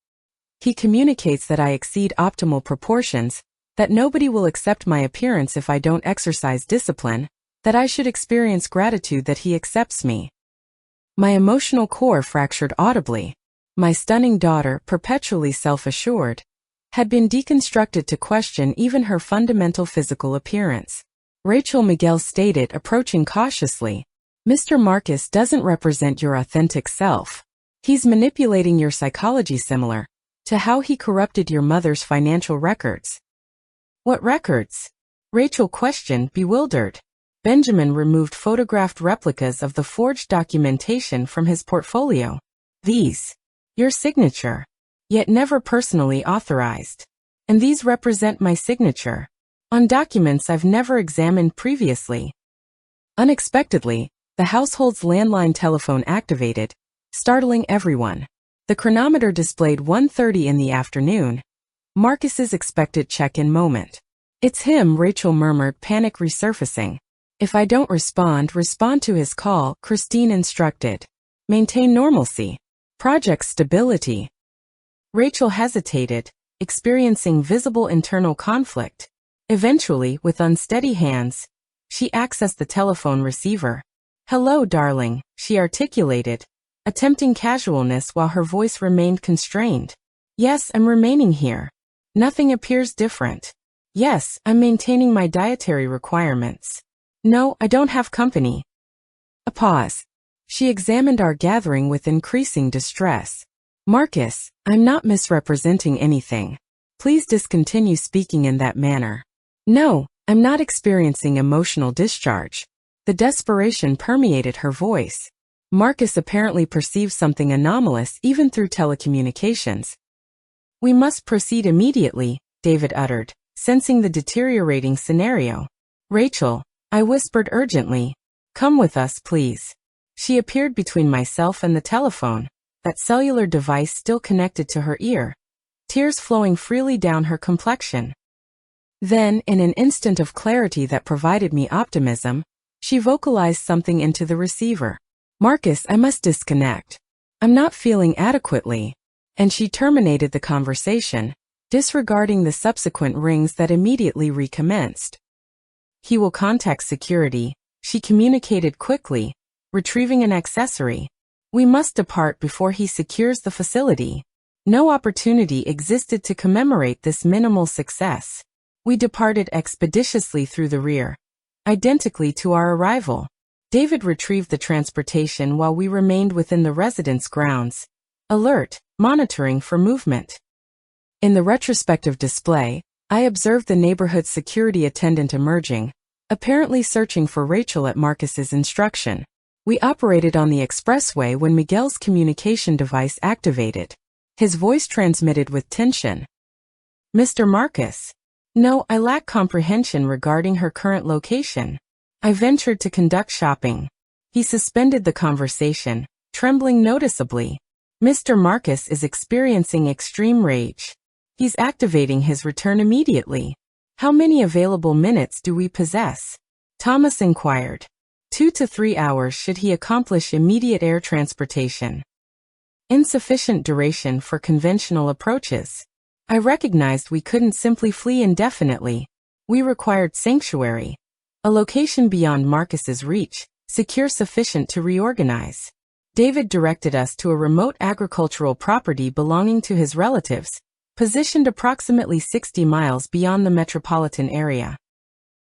He communicates that I exceed optimal proportions, that nobody will accept my appearance if I don't exercise discipline, that I should experience gratitude that he accepts me. My emotional core fractured audibly. My stunning daughter, perpetually self-assured, had been deconstructed to question even her fundamental physical appearance. Rachel, Miguel stated, approaching cautiously. Mr. Marcus doesn't represent your authentic self. He's manipulating your psychology similar to how he corrupted your mother's financial records. What records? Rachel questioned, bewildered. Benjamin removed photographed replicas of the forged documentation from his portfolio. These. Your signature. Yet never personally authorized. And these represent my signature. On documents I've never examined previously. Unexpectedly, the household's landline telephone activated, startling everyone. The chronometer displayed 1:30 in the afternoon. Marcus's expected check-in moment. It's him, Rachel murmured, panic resurfacing. If I don't respond to his call, Christine instructed. Maintain normalcy. Project stability. Rachel hesitated, experiencing visible internal conflict. Eventually, with unsteady hands, she accessed the telephone receiver. Hello, darling, she articulated, attempting casualness while her voice remained constrained. Yes, I'm remaining here. Nothing appears different. Yes, I'm maintaining my dietary requirements. No, I don't have company. A pause. She examined our gathering with increasing distress. Marcus, I'm not misrepresenting anything. Please discontinue speaking in that manner. No, I'm not experiencing emotional discharge. The desperation permeated her voice. Marcus apparently perceived something anomalous even through telecommunications. We must proceed immediately, David uttered, sensing the deteriorating scenario. Rachel, I whispered urgently. Come with us, please. She appeared between myself and the telephone, that cellular device still connected to her ear, tears flowing freely down her complexion. Then, in an instant of clarity that provided me optimism, she vocalized something into the receiver. Marcus, I must disconnect. I'm not feeling adequately. And she terminated the conversation, disregarding the subsequent rings that immediately recommenced. He will contact security, she communicated quickly, retrieving an accessory. We must depart before he secures the facility. No opportunity existed to commemorate this minimal success. We departed expeditiously through the rear, identically to our arrival. David retrieved the transportation while we remained within the residence grounds, alert, monitoring for movement. In the retrospective display, I observed the neighborhood security attendant emerging, apparently searching for Rachel at Marcus's instruction. We operated on the expressway when Miguel's communication device activated. His voice transmitted with tension. Mr. Marcus. No, I lack comprehension regarding her current location. I ventured to conduct shopping. He suspended the conversation, trembling noticeably. Mr. Marcus is experiencing extreme rage. He's activating his return immediately. How many available minutes do we possess? Thomas inquired. 2 to 3 hours should he accomplish immediate air transportation. Insufficient duration for conventional approaches. I recognized we couldn't simply flee indefinitely. We required sanctuary. A location beyond Marcus's reach, secure sufficient to reorganize. David directed us to a remote agricultural property belonging to his relatives, positioned approximately 60 miles beyond the metropolitan area.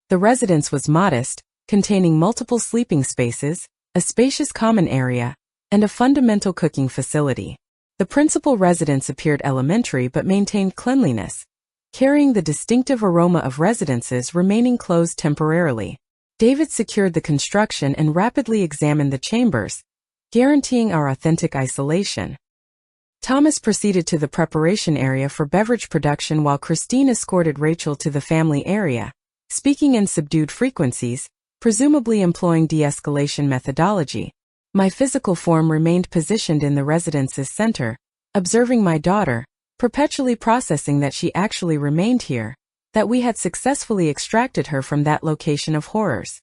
The residence was modest, containing multiple sleeping spaces, a spacious common area, and a fundamental cooking facility. The principal residence appeared elementary but maintained cleanliness, carrying the distinctive aroma of residences remaining closed temporarily. David secured the construction and rapidly examined the chambers, guaranteeing our authentic isolation. Thomas proceeded to the preparation area for beverage production while Christine escorted Rachel to the family area, speaking in subdued frequencies, presumably employing de-escalation methodology. My physical form remained positioned in the residence's center, observing my daughter, perpetually processing that she actually remained here, that we had successfully extracted her from that location of horrors.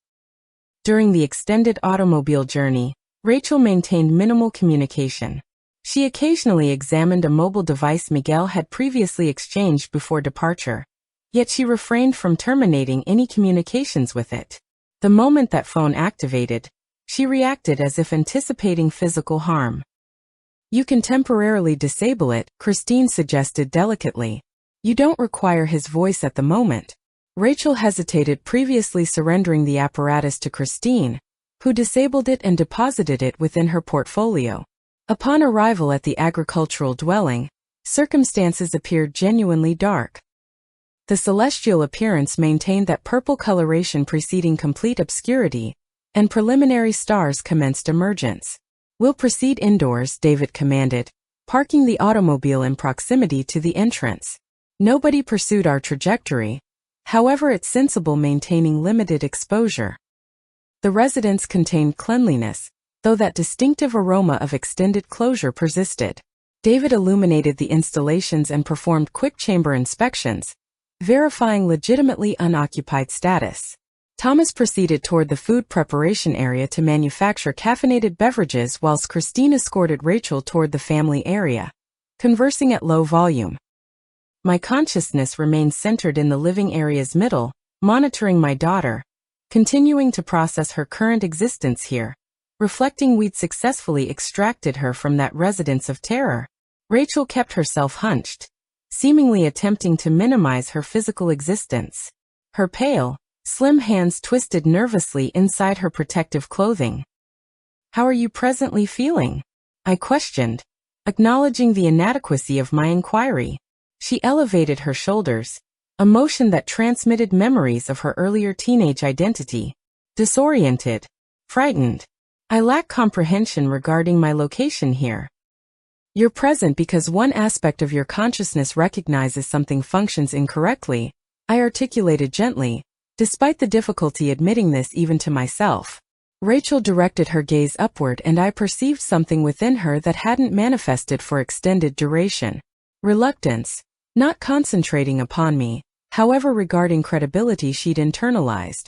During the extended automobile journey, Rachel maintained minimal communication. She occasionally examined a mobile device Miguel had previously exchanged before departure, yet she refrained from terminating any communications with it. The moment that phone activated, she reacted as if anticipating physical harm. "You can temporarily disable it," Christine suggested delicately. "You don't require his voice at the moment." Rachel hesitated, previously surrendering the apparatus to Christine, who disabled it and deposited it within her portfolio. Upon arrival at the agricultural dwelling, circumstances appeared genuinely dark. The celestial appearance maintained that purple coloration preceding complete obscurity, and preliminary stars commenced emergence. "We'll proceed indoors," David commanded, parking the automobile in proximity to the entrance. Nobody pursued our trajectory, however it's sensible maintaining limited exposure. The residence contained cleanliness, though that distinctive aroma of extended closure persisted. David illuminated the installations and performed quick chamber inspections, verifying legitimately unoccupied status. Thomas proceeded toward the food preparation area to manufacture caffeinated beverages whilst Christine escorted Rachel toward the family area, conversing at low volume. My consciousness remained centered in the living area's middle, monitoring my daughter, continuing to process her current existence here, reflecting we'd successfully extracted her from that residence of terror. Rachel kept herself hunched, seemingly attempting to minimize her physical existence. Her pale, slim hands twisted nervously inside her protective clothing. "How are you presently feeling?" I questioned, acknowledging the inadequacy of my inquiry. She elevated her shoulders, a motion that transmitted memories of her earlier teenage identity. "Disoriented. Frightened. I lack comprehension regarding my location here." "You're present because one aspect of your consciousness recognizes something functions incorrectly," I articulated gently, despite the difficulty admitting this even to myself. Rachel directed her gaze upward and I perceived something within her that hadn't manifested for extended duration. Reluctance, not concentrating upon me, however regarding credibility she'd internalized.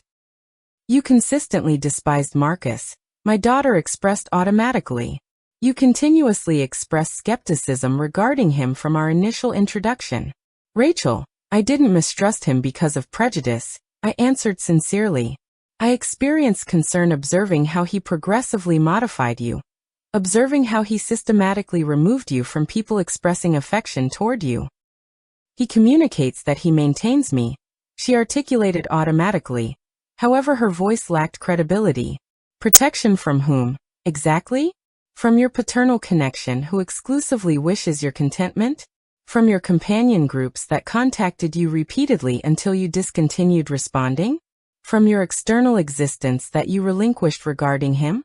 "You consistently despised Marcus," my daughter expressed automatically. "You continuously expressed skepticism regarding him from our initial introduction." "Rachel, I didn't mistrust him because of prejudice," I answered sincerely. "I experienced concern observing how he progressively modified you, observing how he systematically removed you from people expressing affection toward you." "He communicates that he maintains me," she articulated automatically, however her voice lacked credibility. "Protection from whom, exactly? From your paternal connection who exclusively wishes your contentment? From your companion groups that contacted you repeatedly until you discontinued responding? From your external existence that you relinquished regarding him?"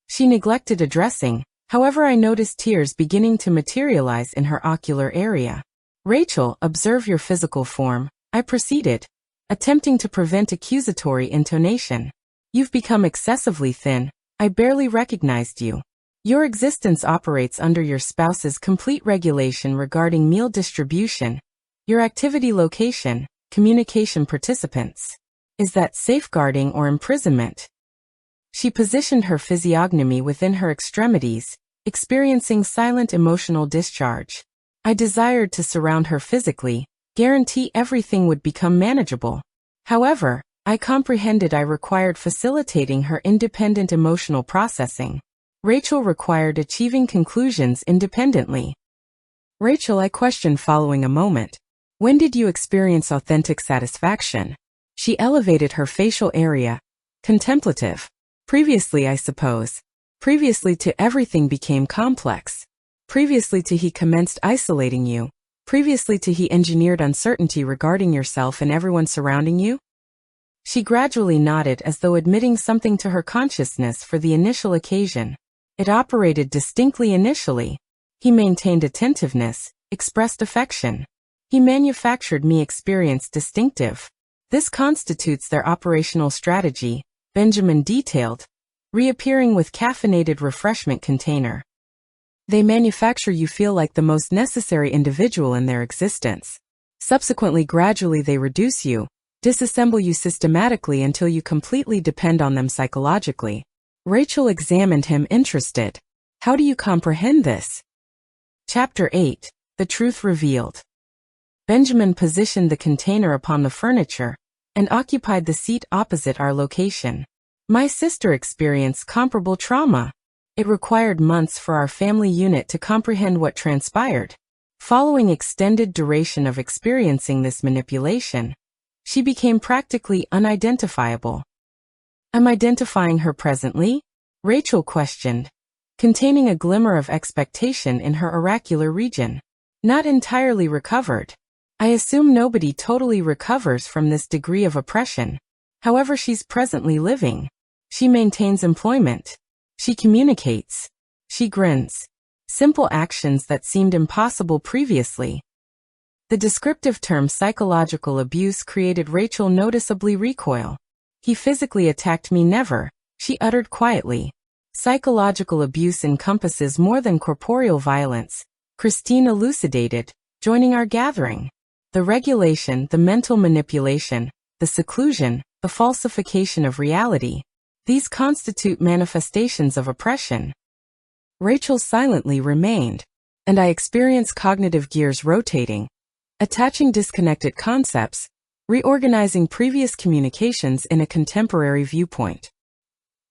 She neglected addressing, however I noticed tears beginning to materialize in her ocular area. "Rachel, observe your physical form," I proceeded, attempting to prevent accusatory intonation. "You've become excessively thin. I barely recognized you. Your existence operates under your spouse's complete regulation regarding meal distribution, your activity location, communication participants. Is that safeguarding or imprisonment?" She positioned her physiognomy within her extremities, experiencing silent emotional discharge. I desired to surround her physically, guarantee everything would become manageable. However, I comprehended I required facilitating her independent emotional processing. Rachel required achieving conclusions independently. Rachel, I questioned following a moment. When did you experience authentic satisfaction? She elevated her facial area. Contemplative. Previously, I suppose. Previously to everything became complex. Previously to he commenced isolating you. Previously to he engineered uncertainty regarding yourself and everyone surrounding you. She gradually nodded as though admitting something to her consciousness for the initial occasion. It operated distinctly initially. He maintained attentiveness, expressed affection. He manufactured me experience distinctive. This constitutes their operational strategy, Benjamin detailed, reappearing with caffeinated refreshment container. They manufacture you feel like the most necessary individual in their existence. Subsequently, gradually they reduce you, disassemble you systematically until you completely depend on them psychologically. Rachel examined him interested. How do you comprehend this? Chapter 8. The Truth Revealed. Benjamin positioned the container upon the furniture and occupied the seat opposite our location. My sister experienced comparable trauma. It required months for our family unit to comprehend what transpired. Following extended duration of experiencing this manipulation, she became practically unidentifiable. I'm identifying her presently? Rachel questioned, containing a glimmer of expectation in her oracular region. Not entirely recovered. I assume nobody totally recovers from this degree of oppression. However, she's presently living. She maintains employment. She communicates. She grins. Simple actions that seemed impossible previously. The descriptive term psychological abuse created Rachel noticeably recoil. He physically attacked me never, she uttered quietly. Psychological abuse encompasses more than corporeal violence, Christine elucidated, joining our gathering. The regulation, the mental manipulation, the seclusion, the falsification of reality. These constitute manifestations of oppression. Rachel silently remained, and I experienced cognitive gears rotating, attaching disconnected concepts, reorganizing previous communications in a contemporary viewpoint.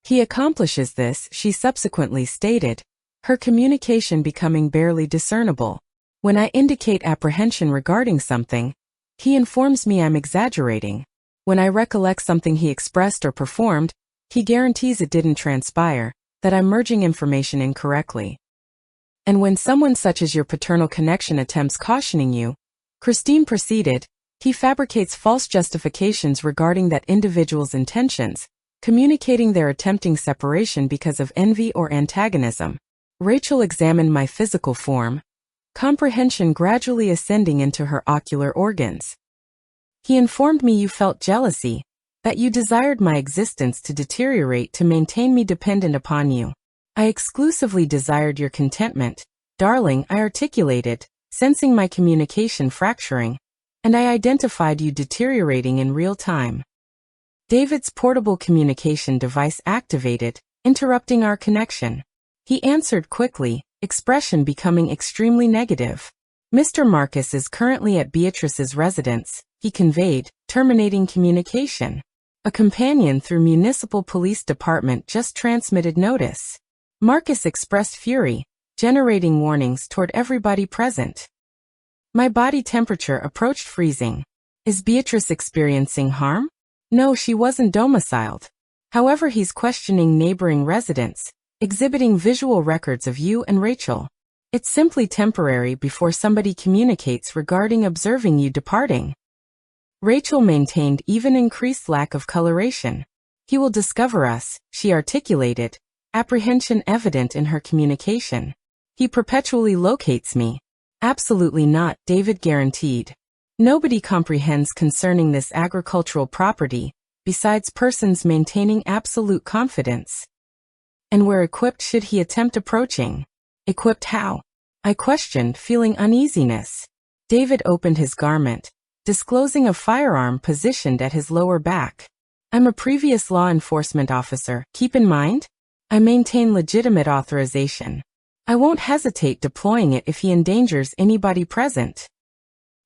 He accomplishes this, she subsequently stated, her communication becoming barely discernible. When I indicate apprehension regarding something, he informs me I'm exaggerating. When I recollect something he expressed or performed, he guarantees it didn't transpire, that I'm merging information incorrectly. And when someone such as your paternal connection attempts cautioning you, Christine proceeded, he fabricates false justifications regarding that individual's intentions, communicating their attempting separation because of envy or antagonism. Rachel examined my physical form, comprehension gradually ascending into her ocular organs. He informed me you felt jealousy, that you desired my existence to deteriorate to maintain me dependent upon you. I exclusively desired your contentment, darling, I articulated, sensing my communication fracturing, and I identified you deteriorating in real time. David's portable communication device activated, interrupting our connection. He answered quickly, expression becoming extremely negative. Mr. Marcus is currently at Beatrice's residence, he conveyed, terminating communication. A companion through municipal police department just transmitted notice. Marcus expressed fury, generating warnings toward everybody present. My body temperature approached freezing. Is Beatrice experiencing harm? No, she wasn't domiciled. However, he's questioning neighboring residents, exhibiting visual records of you and Rachel. It's simply temporary before somebody communicates regarding observing you departing. Rachel maintained even increased lack of coloration. He will discover us, she articulated, apprehension evident in her communication. He perpetually locates me. Absolutely not, David guaranteed. Nobody comprehends concerning this agricultural property, besides persons maintaining absolute confidence. And where equipped should he attempt approaching? Equipped how? I questioned, feeling uneasiness. David opened his garment, disclosing a firearm positioned at his lower back. I'm a previous law enforcement officer, keep in mind? I maintain legitimate authorization. I won't hesitate deploying it if he endangers anybody present.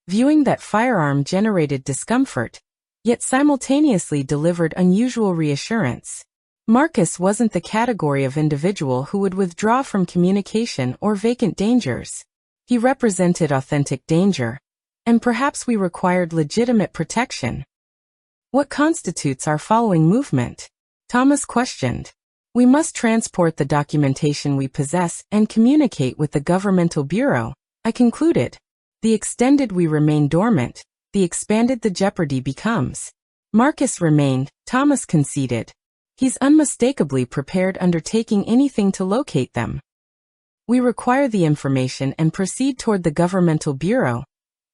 Viewing that firearm generated discomfort, yet simultaneously delivered unusual reassurance. Marcus wasn't the category of individual who would withdraw from communication or vacant dangers. He represented authentic danger, and perhaps we required legitimate protection. What constitutes our following movement? Thomas questioned. We must transport the documentation we possess and communicate with the governmental bureau, I concluded. The extended we remain dormant, the expanded the jeopardy becomes. Marcus remained, Thomas conceded. He's unmistakably prepared undertaking anything to locate them. We require the information and proceed toward the governmental bureau.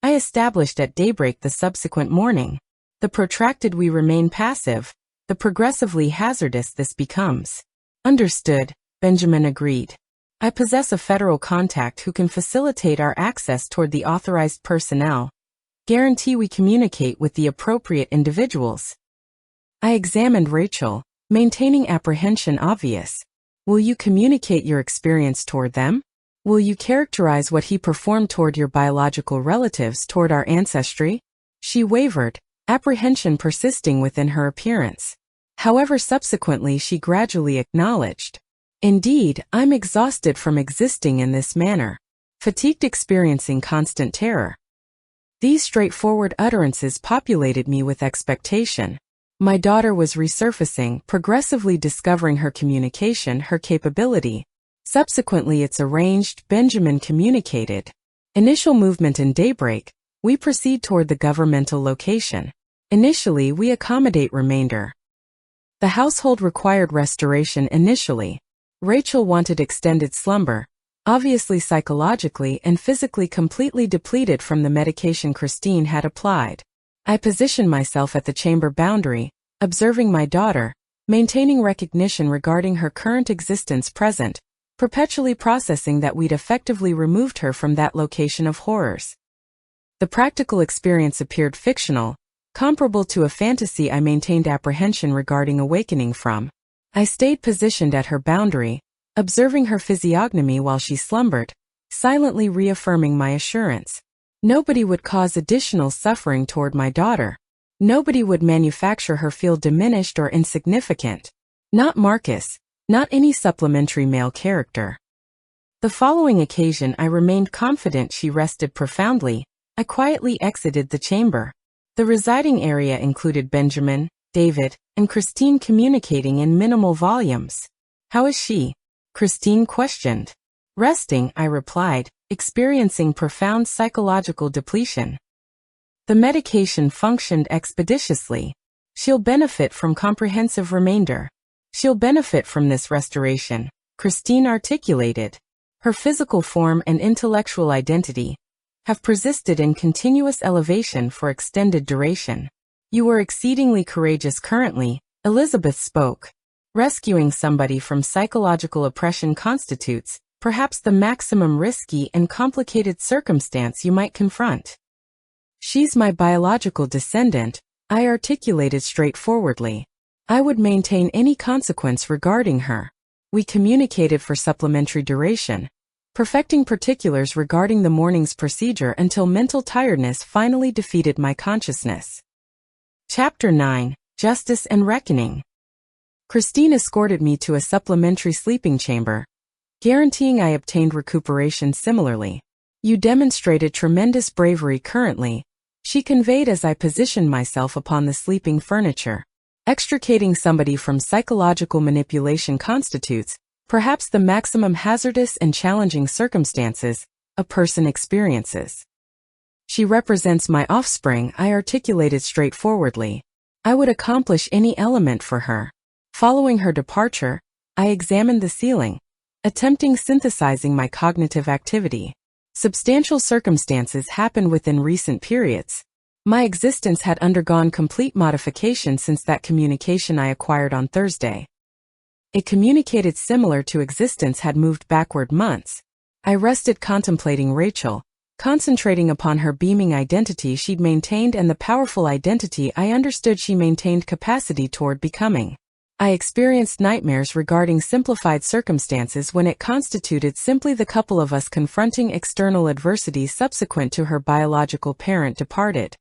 I established at daybreak the subsequent morning. The protracted we remain passive, the progressively hazardous this becomes. Understood, Benjamin agreed. I possess a federal contact who can facilitate our access toward the authorized personnel. Guarantee we communicate with the appropriate individuals. I examined Rachel, maintaining apprehension obvious. Will you communicate your experience toward them? Will you characterize what he performed toward your biological relatives, toward our ancestry? She wavered, apprehension persisting within her appearance. However, subsequently she gradually acknowledged. Indeed, I'm exhausted from existing in this manner, fatigued experiencing constant terror. These straightforward utterances populated me with expectation. My daughter was resurfacing, progressively discovering her communication, her capability. Subsequently it's arranged, Benjamin communicated. Initial movement in daybreak, we proceed toward the governmental location. Initially we accommodate remainder. The household required restoration initially. Rachel wanted extended slumber, obviously psychologically and physically completely depleted from the medication Christine had applied. I positioned myself at the chamber boundary, observing my daughter, maintaining recognition regarding her current existence present, perpetually processing that we'd effectively removed her from that location of horrors. The practical experience appeared fictional, comparable to a fantasy I maintained apprehension regarding awakening from. I stayed positioned at her boundary, observing her physiognomy while she slumbered, silently reaffirming my assurance. Nobody would cause additional suffering toward my daughter. Nobody would manufacture her feel diminished or insignificant. Not Marcus, not any supplementary male character. The following occasion I remained confident she rested profoundly. I quietly exited the chamber. The residing area included Benjamin, David, and Christine communicating in minimal volumes. How is she? Christine questioned. Resting, I replied, experiencing profound psychological depletion. The medication functioned expeditiously. She'll benefit from comprehensive remainder. She'll benefit from this restoration, Christine articulated. Her physical form and intellectual identity have persisted in continuous elevation for extended duration. You were exceedingly courageous currently, Elizabeth spoke. Rescuing somebody from psychological oppression constitutes, perhaps, the maximum risky and complicated circumstance you might confront. She's my biological descendant, I articulated straightforwardly. I would maintain any consequence regarding her. We communicated for supplementary duration, perfecting particulars regarding the morning's procedure until mental tiredness finally defeated my consciousness. Chapter 9, Justice and Reckoning. Christine escorted me to a supplementary sleeping chamber, guaranteeing I obtained recuperation similarly. You demonstrated tremendous bravery currently, she conveyed as I positioned myself upon the sleeping furniture. Extricating somebody from psychological manipulation constitutes, perhaps, the maximum hazardous and challenging circumstances a person experiences. She represents my offspring, I articulated straightforwardly. I would accomplish any element for her. Following her departure, I examined the ceiling, attempting synthesizing my cognitive activity. Substantial circumstances happened within recent periods. My existence had undergone complete modification since that communication I acquired on Thursday. A communicated similar to existence had moved backward months. I rested contemplating Rachel, concentrating upon her beaming identity she'd maintained and the powerful identity I understood she maintained capacity toward becoming. I experienced nightmares regarding simplified circumstances when it constituted simply the couple of us confronting external adversity subsequent to her biological parent departed.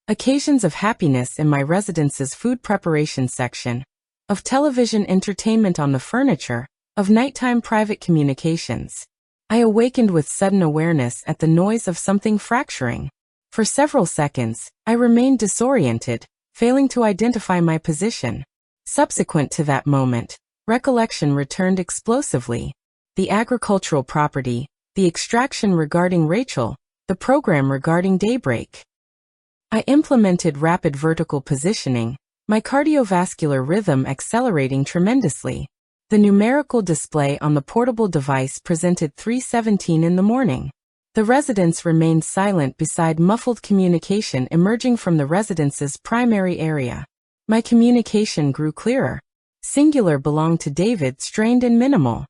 Occasions of happiness in my residence's food preparation section, of television entertainment on the furniture, of nighttime private communications. I awakened with sudden awareness at the noise of something fracturing. For several seconds, I remained disoriented, failing to identify my position. Subsequent to that moment, recollection returned explosively. The agricultural property, the extraction regarding Rachel, the program regarding Daybreak. I implemented rapid vertical positioning, my cardiovascular rhythm accelerating tremendously. The numerical display on the portable device presented 3:17 in the morning. The residence remained silent beside muffled communication emerging from the residence's primary area. My communication grew clearer. Singular belonged to David, strained and minimal.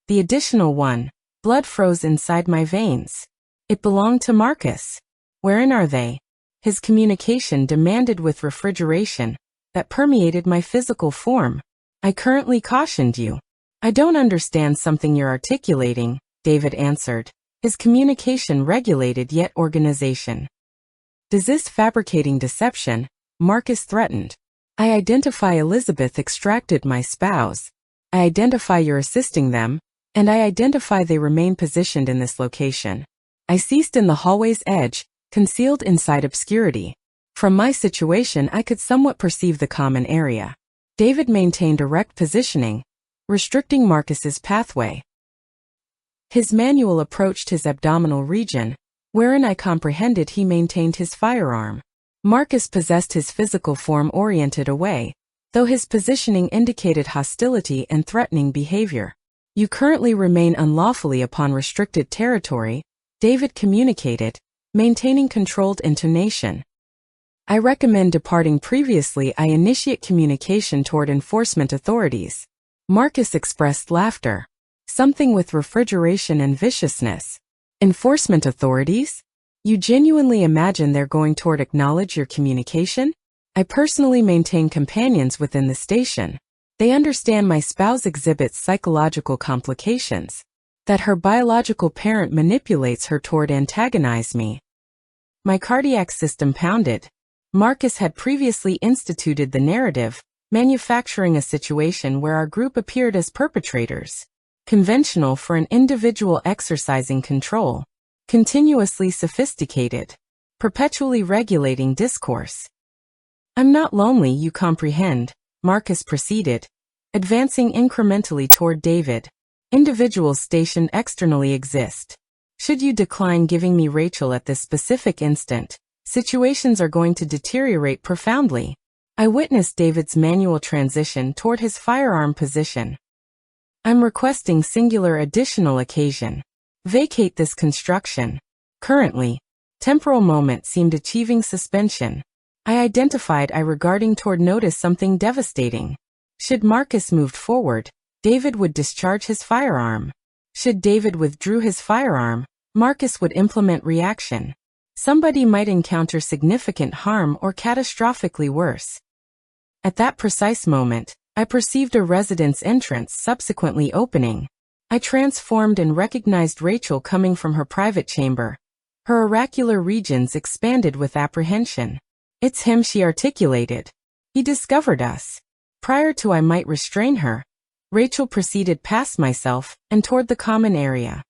The additional one, blood froze inside my veins. It belonged to Marcus. Wherein are they? His communication demanded with refrigeration that permeated my physical form. I currently cautioned you. I don't understand something you're articulating, David answered. His communication regulated yet organization. Does this fabricating deception? Marcus threatened. I identify Elizabeth extracted my spouse. I identify you're assisting them, and I identify they remain positioned in this location. I ceased in the hallway's edge, concealed inside obscurity. From my situation I could somewhat perceive the common area. David maintained erect positioning, restricting Marcus's pathway. His manual approached his abdominal region, wherein I comprehended he maintained his firearm. Marcus possessed his physical form oriented away, though his positioning indicated hostility and threatening behavior. You currently remain unlawfully upon restricted territory, David communicated, maintaining controlled intonation. I recommend departing. Previously I initiate communication toward enforcement authorities. Marcus expressed laughter. Something with refrigeration and viciousness. Enforcement authorities? You genuinely imagine they're going toward acknowledge your communication? I personally maintain companions within the station. They understand my spouse exhibits psychological complications. That her biological parent manipulates her toward antagonize me. My cardiac system pounded. Marcus had previously instituted the narrative, manufacturing a situation where our group appeared as perpetrators. Conventional for an individual exercising control. Continuously sophisticated. Perpetually regulating discourse. I'm not lonely, you comprehend, Marcus proceeded, advancing incrementally toward David. Individuals stationed externally exist. Should you decline giving me Rachel at this specific instant, situations are going to deteriorate profoundly. I witnessed David's manual transition toward his firearm position. I'm requesting singular additional occasion. Vacate this construction. Currently, temporal moment seemed achieving suspension. I identified I regarding toward notice something devastating. Should Marcus moved forward, David would discharge his firearm. Should David withdrew his firearm, Marcus would implement reaction. Somebody might encounter significant harm or catastrophically worse. At that precise moment, I perceived a residence entrance subsequently opening. I transformed and recognized Rachel coming from her private chamber. Her oracular regions expanded with apprehension. It's him, she articulated. He discovered us. Prior to I might restrain her, Rachel proceeded past myself and toward the common area.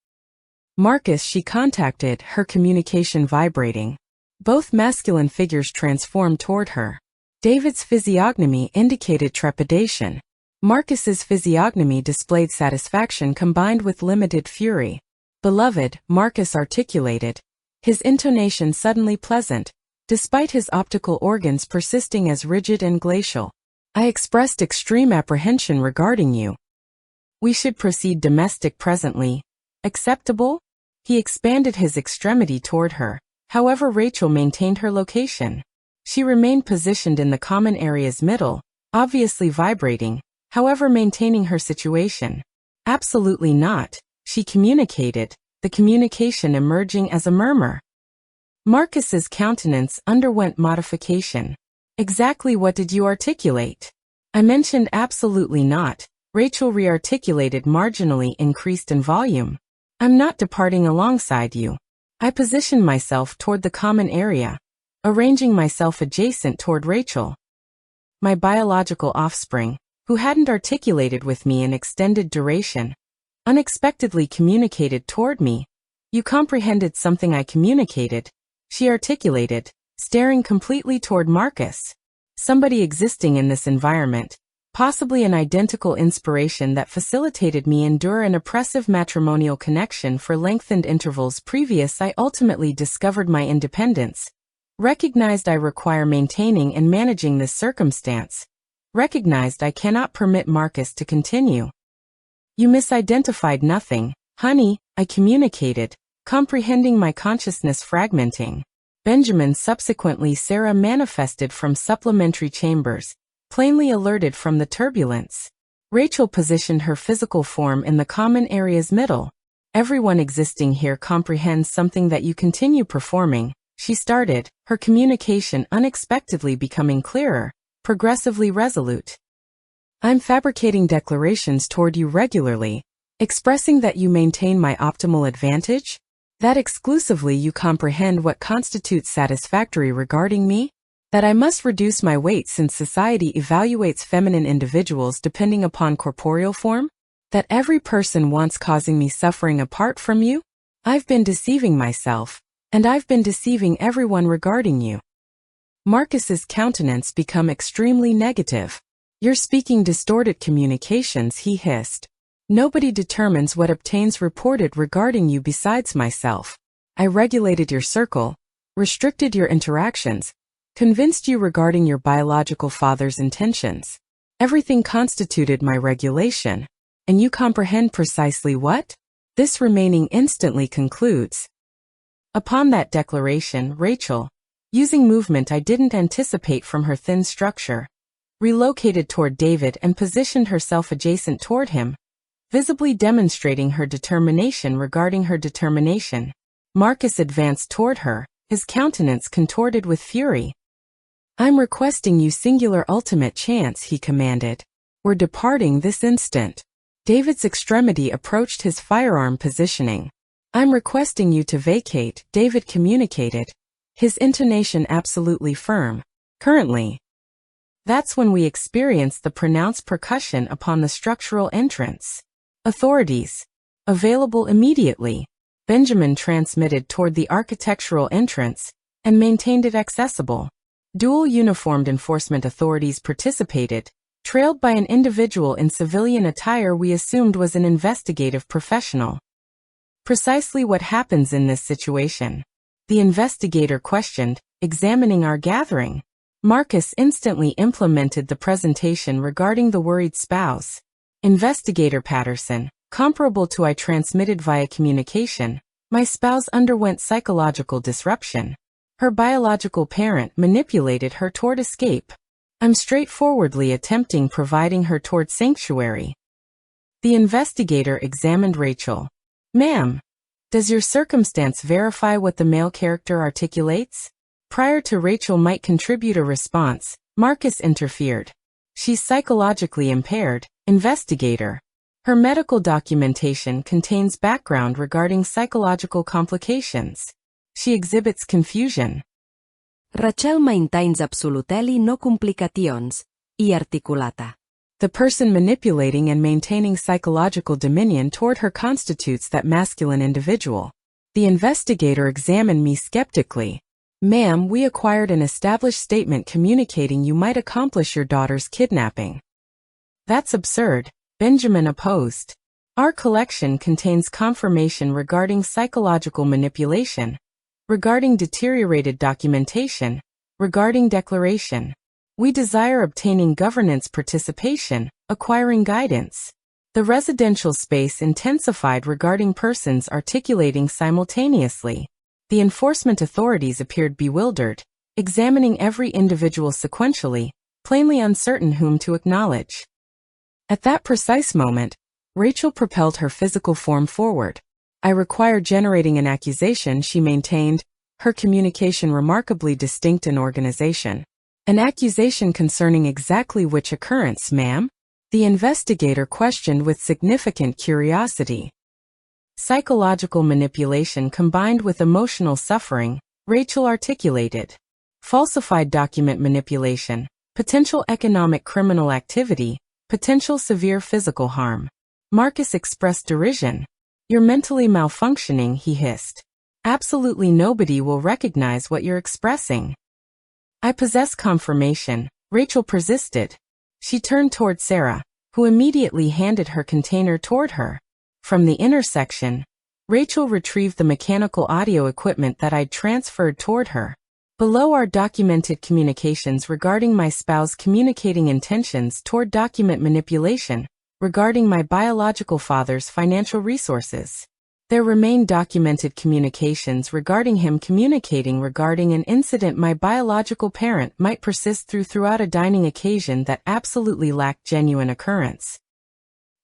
Marcus, she contacted, her communication vibrating. Both masculine figures transformed toward her. David's physiognomy indicated trepidation. Marcus's physiognomy displayed satisfaction combined with limited fury. Beloved, Marcus articulated, his intonation suddenly pleasant, despite his optical organs persisting as rigid and glacial. I expressed extreme apprehension regarding you. We should proceed domestic presently. Acceptable? He expanded his extremity toward her. However, Rachel maintained her location. She remained positioned in the common area's middle, obviously vibrating, however maintaining her situation. Absolutely not, she communicated, the communication emerging as a murmur. Marcus's countenance underwent modification. Exactly what did you articulate? I mentioned absolutely not. Rachel rearticulated, marginally increased in volume. I'm not departing alongside you. I positioned myself toward the common area, arranging myself adjacent toward Rachel. My biological offspring, who hadn't articulated with me in extended duration, unexpectedly communicated toward me. You comprehended something I communicated, she articulated, staring completely toward Marcus. Somebody existing in this environment, possibly an identical inspiration that facilitated me endure an oppressive matrimonial connection for lengthened intervals previous. I ultimately discovered my independence, recognized I require maintaining and managing this circumstance, recognized I cannot permit Marcus to continue. You misidentified nothing, honey, I communicated, comprehending my consciousness fragmenting. Benjamin subsequently Sarah manifested from supplementary chambers, plainly alerted from the turbulence. Rachel positioned her physical form in the common area's middle. Everyone existing here comprehends something that you continue performing, she started, her communication unexpectedly becoming clearer, progressively resolute. I'm fabricating declarations toward you regularly, expressing that you maintain my optimal advantage, that exclusively you comprehend what constitutes satisfactory regarding me, that I must reduce my weight since society evaluates feminine individuals depending upon corporeal form, that every person wants causing me suffering apart from you. I've been deceiving myself, and I've been deceiving everyone regarding you. Marcus's countenance became extremely negative. You're speaking distorted communications, he hissed. Nobody determines what obtains reported regarding you besides myself. I regulated your circle, restricted your interactions, convinced you regarding your biological father's intentions. Everything constituted my regulation, and you comprehend precisely what? This remaining instantly concludes. Upon that declaration, Rachel, using movement I didn't anticipate from her thin structure, relocated toward David and positioned herself adjacent toward him, visibly demonstrating her determination regarding her determination. Marcus advanced toward her, his countenance contorted with fury. I'm requesting you singular ultimate chance, he commanded. We're departing this instant. David's extremity approached his firearm positioning. I'm requesting you to vacate, David communicated, his intonation absolutely firm. Currently. That's when we experienced the pronounced percussion upon the structural entrance. Authorities. Available immediately. Benjamin transmitted toward the architectural entrance and maintained it accessible. Dual uniformed enforcement authorities participated, trailed by an individual in civilian attire we assumed was an investigative professional. Precisely what happens in this situation? The investigator questioned, examining our gathering. Marcus instantly implemented the presentation regarding the worried spouse. Investigator Patterson, comparable to I transmitted via communication, my spouse underwent psychological disruption. Her biological parent manipulated her toward escape. I'm straightforwardly attempting providing her toward sanctuary. The investigator examined Rachel. Ma'am, does your circumstance verify what the male character articulates? Prior to Rachel might contribute a response, Marcus interfered. She's psychologically impaired, investigator. Her medical documentation contains background regarding psychological complications. She exhibits confusion. Rachel maintains absolutely no complications, I articulata. The person manipulating and maintaining psychological dominion toward her constitutes that masculine individual. The investigator examined me skeptically. Ma'am, we acquired an established statement communicating you might accomplish your daughter's kidnapping. That's absurd, Benjamin opposed. Our collection contains confirmation regarding psychological manipulation, regarding deteriorated documentation, regarding declaration. We desire obtaining governance participation, acquiring guidance. The residential space intensified regarding persons articulating simultaneously. The enforcement authorities appeared bewildered, examining every individual sequentially, plainly uncertain whom to acknowledge. At that precise moment, Rachel propelled her physical form forward. I require generating an accusation, she maintained, her communication remarkably distinct in organization. An accusation concerning exactly which occurrence, ma'am? The investigator questioned with significant curiosity. Psychological manipulation combined with emotional suffering, Rachel articulated. Falsified document manipulation, potential economic criminal activity, potential severe physical harm. Marcus expressed derision. You're mentally malfunctioning, he hissed. Absolutely nobody will recognize what you're expressing. I possess confirmation, Rachel persisted. She turned toward Sarah, who immediately handed her container toward her. From the intersection, Rachel retrieved the mechanical audio equipment that I'd transferred toward her. Below are documented communications regarding my spouse communicating intentions toward document manipulation, regarding my biological father's financial resources. There remain documented communications regarding him communicating regarding an incident my biological parent might persist throughout a dining occasion that absolutely lacked genuine occurrence.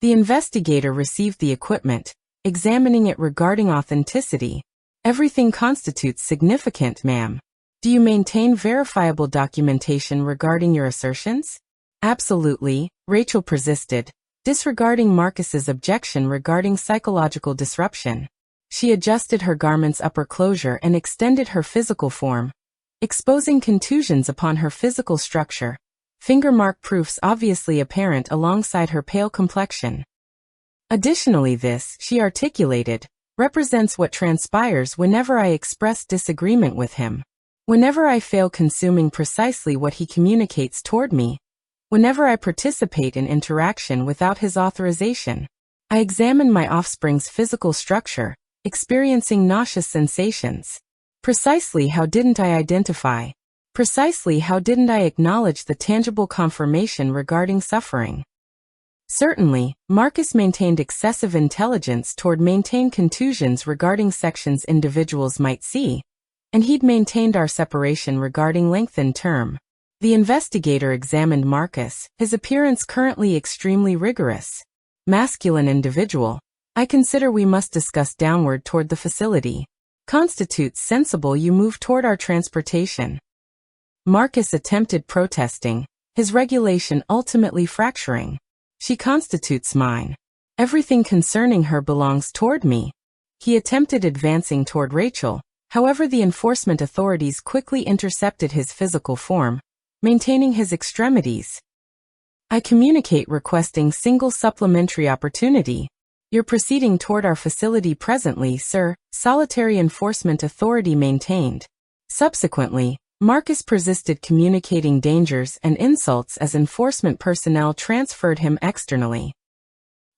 The investigator received the equipment, examining it regarding authenticity. Everything constitutes significant, ma'am. Do you maintain verifiable documentation regarding your assertions? Absolutely, Rachel persisted, disregarding Marcus's objection regarding psychological disruption. She adjusted her garment's upper closure and extended her physical form, exposing contusions upon her physical structure, finger mark proofs obviously apparent alongside her pale complexion. Additionally, this, she articulated, represents what transpires whenever I express disagreement with him. Whenever I fail consuming precisely what he communicates toward me. Whenever I participate in interaction without his authorization. I examine my offspring's physical structure, experiencing nauseous sensations. Precisely how didn't I identify? Precisely how didn't I acknowledge the tangible confirmation regarding suffering? Certainly, Marcus maintained excessive intelligence toward maintain contusions regarding sections individuals might see, and he'd maintained our separation regarding lengthened term. The investigator examined Marcus, his appearance currently extremely rigorous. Masculine individual. I consider we must discuss downward toward the facility. Constitutes sensible you move toward our transportation. Marcus attempted protesting, his regulation ultimately fracturing. She constitutes mine. Everything concerning her belongs toward me. He attempted advancing toward Rachel, however the enforcement authorities quickly intercepted his physical form, maintaining his extremities. I communicate requesting single supplementary opportunity. You're proceeding toward our facility presently, sir, solitary enforcement authority maintained. Subsequently, Marcus persisted communicating dangers and insults as enforcement personnel transferred him externally.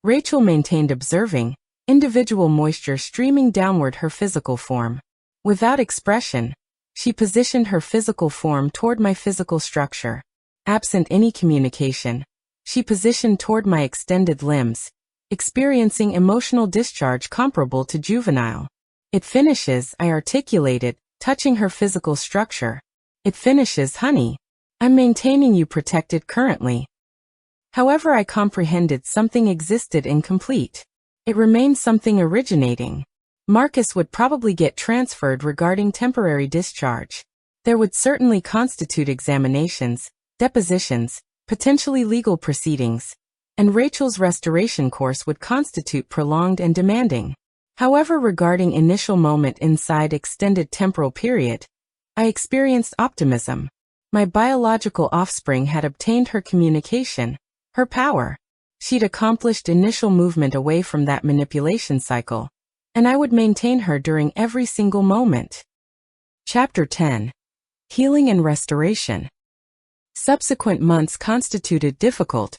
Rachel maintained observing, individual moisture streaming downward her physical form. Without expression, she positioned her physical form toward my physical structure. Absent any communication, she positioned toward my extended limbs, experiencing emotional discharge comparable to juvenile. It finishes, I articulated, touching her physical structure. It finishes, honey. I'm maintaining you protected currently. However, I comprehended something existed incomplete. It remained something originating. Marcus would probably get transferred regarding temporary discharge. There would certainly constitute examinations, depositions, potentially legal proceedings, and Rachel's restoration course would constitute prolonged and demanding. However, regarding initial moment inside extended temporal period, I experienced optimism. My biological offspring had obtained her communication, her power. She'd accomplished initial movement away from that manipulation cycle, and I would maintain her during every single moment. Chapter 10. Healing and Restoration. Subsequent months constituted difficult,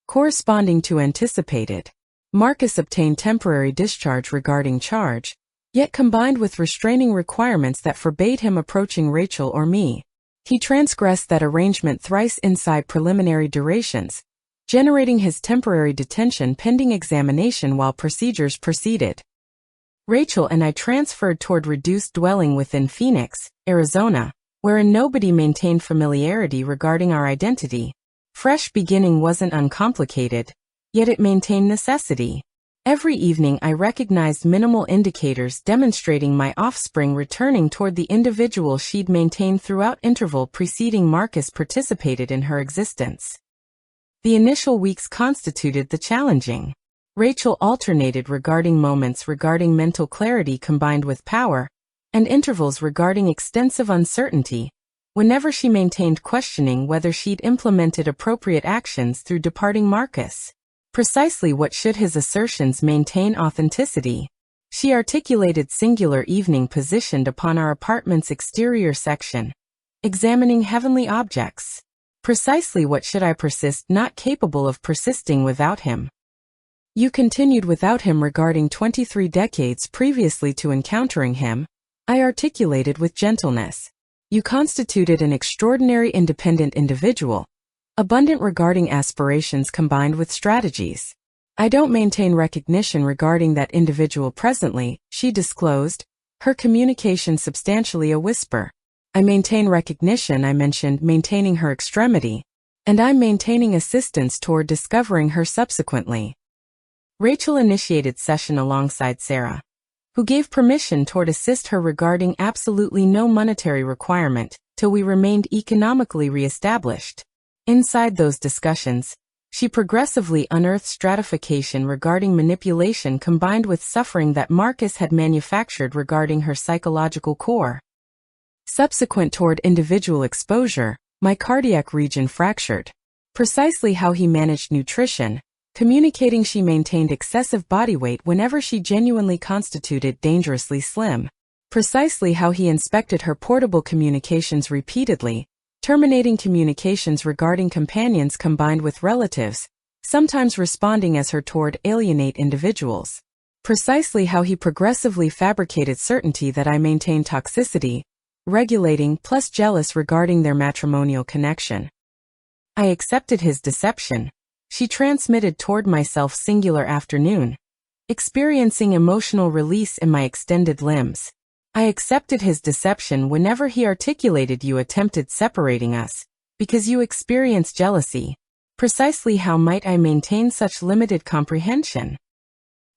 corresponding to anticipated. Marcus obtained temporary discharge regarding charge, yet combined with restraining requirements that forbade him approaching Rachel or me. He transgressed that arrangement thrice inside preliminary durations, generating his temporary detention pending examination while procedures proceeded. Rachel and I transferred toward reduced dwelling within Phoenix, Arizona, wherein nobody maintained familiarity regarding our identity. Fresh beginning wasn't uncomplicated, yet it maintained necessity. Every evening I recognized minimal indicators demonstrating my offspring returning toward the individual she'd maintained throughout interval preceding Marcus participated in her existence. The initial weeks constituted the challenging. Rachel alternated regarding moments regarding mental clarity combined with power, and intervals regarding extensive uncertainty, whenever she maintained questioning whether she'd implemented appropriate actions through departing Marcus. Precisely what should his assertions maintain authenticity? She articulated singular evening positioned upon our apartment's exterior section, examining heavenly objects. Precisely what should I persist not capable of persisting without him? You continued without him regarding 23 decades previously to encountering him, I articulated with gentleness. You constituted an extraordinary independent individual, abundant regarding aspirations combined with strategies. I don't maintain recognition regarding that individual presently, she disclosed, her communication substantially a whisper. I maintain recognition, I mentioned maintaining her extremity, and I'm maintaining assistance toward discovering her subsequently. Rachel initiated session alongside Sarah, who gave permission toward assist her regarding absolutely no monetary requirement, till we remained economically re-established. Inside those discussions, she progressively unearthed stratification regarding manipulation combined with suffering that Marcus had manufactured regarding her psychological core. Subsequent toward individual exposure, my cardiac region fractured. Precisely how he managed nutrition, communicating she maintained excessive body weight whenever she genuinely constituted dangerously slim. Precisely how he inspected her portable communications repeatedly, terminating communications regarding companions combined with relatives, sometimes responding as her toward alienate individuals. Precisely how he progressively fabricated certainty that I maintain toxicity, regulating plus jealous regarding their matrimonial connection. I accepted his deception. She transmitted toward myself singular afternoon, experiencing emotional release in my extended limbs. I accepted his deception whenever he articulated you attempted separating us, because you experience jealousy. Precisely how might I maintain such limited comprehension?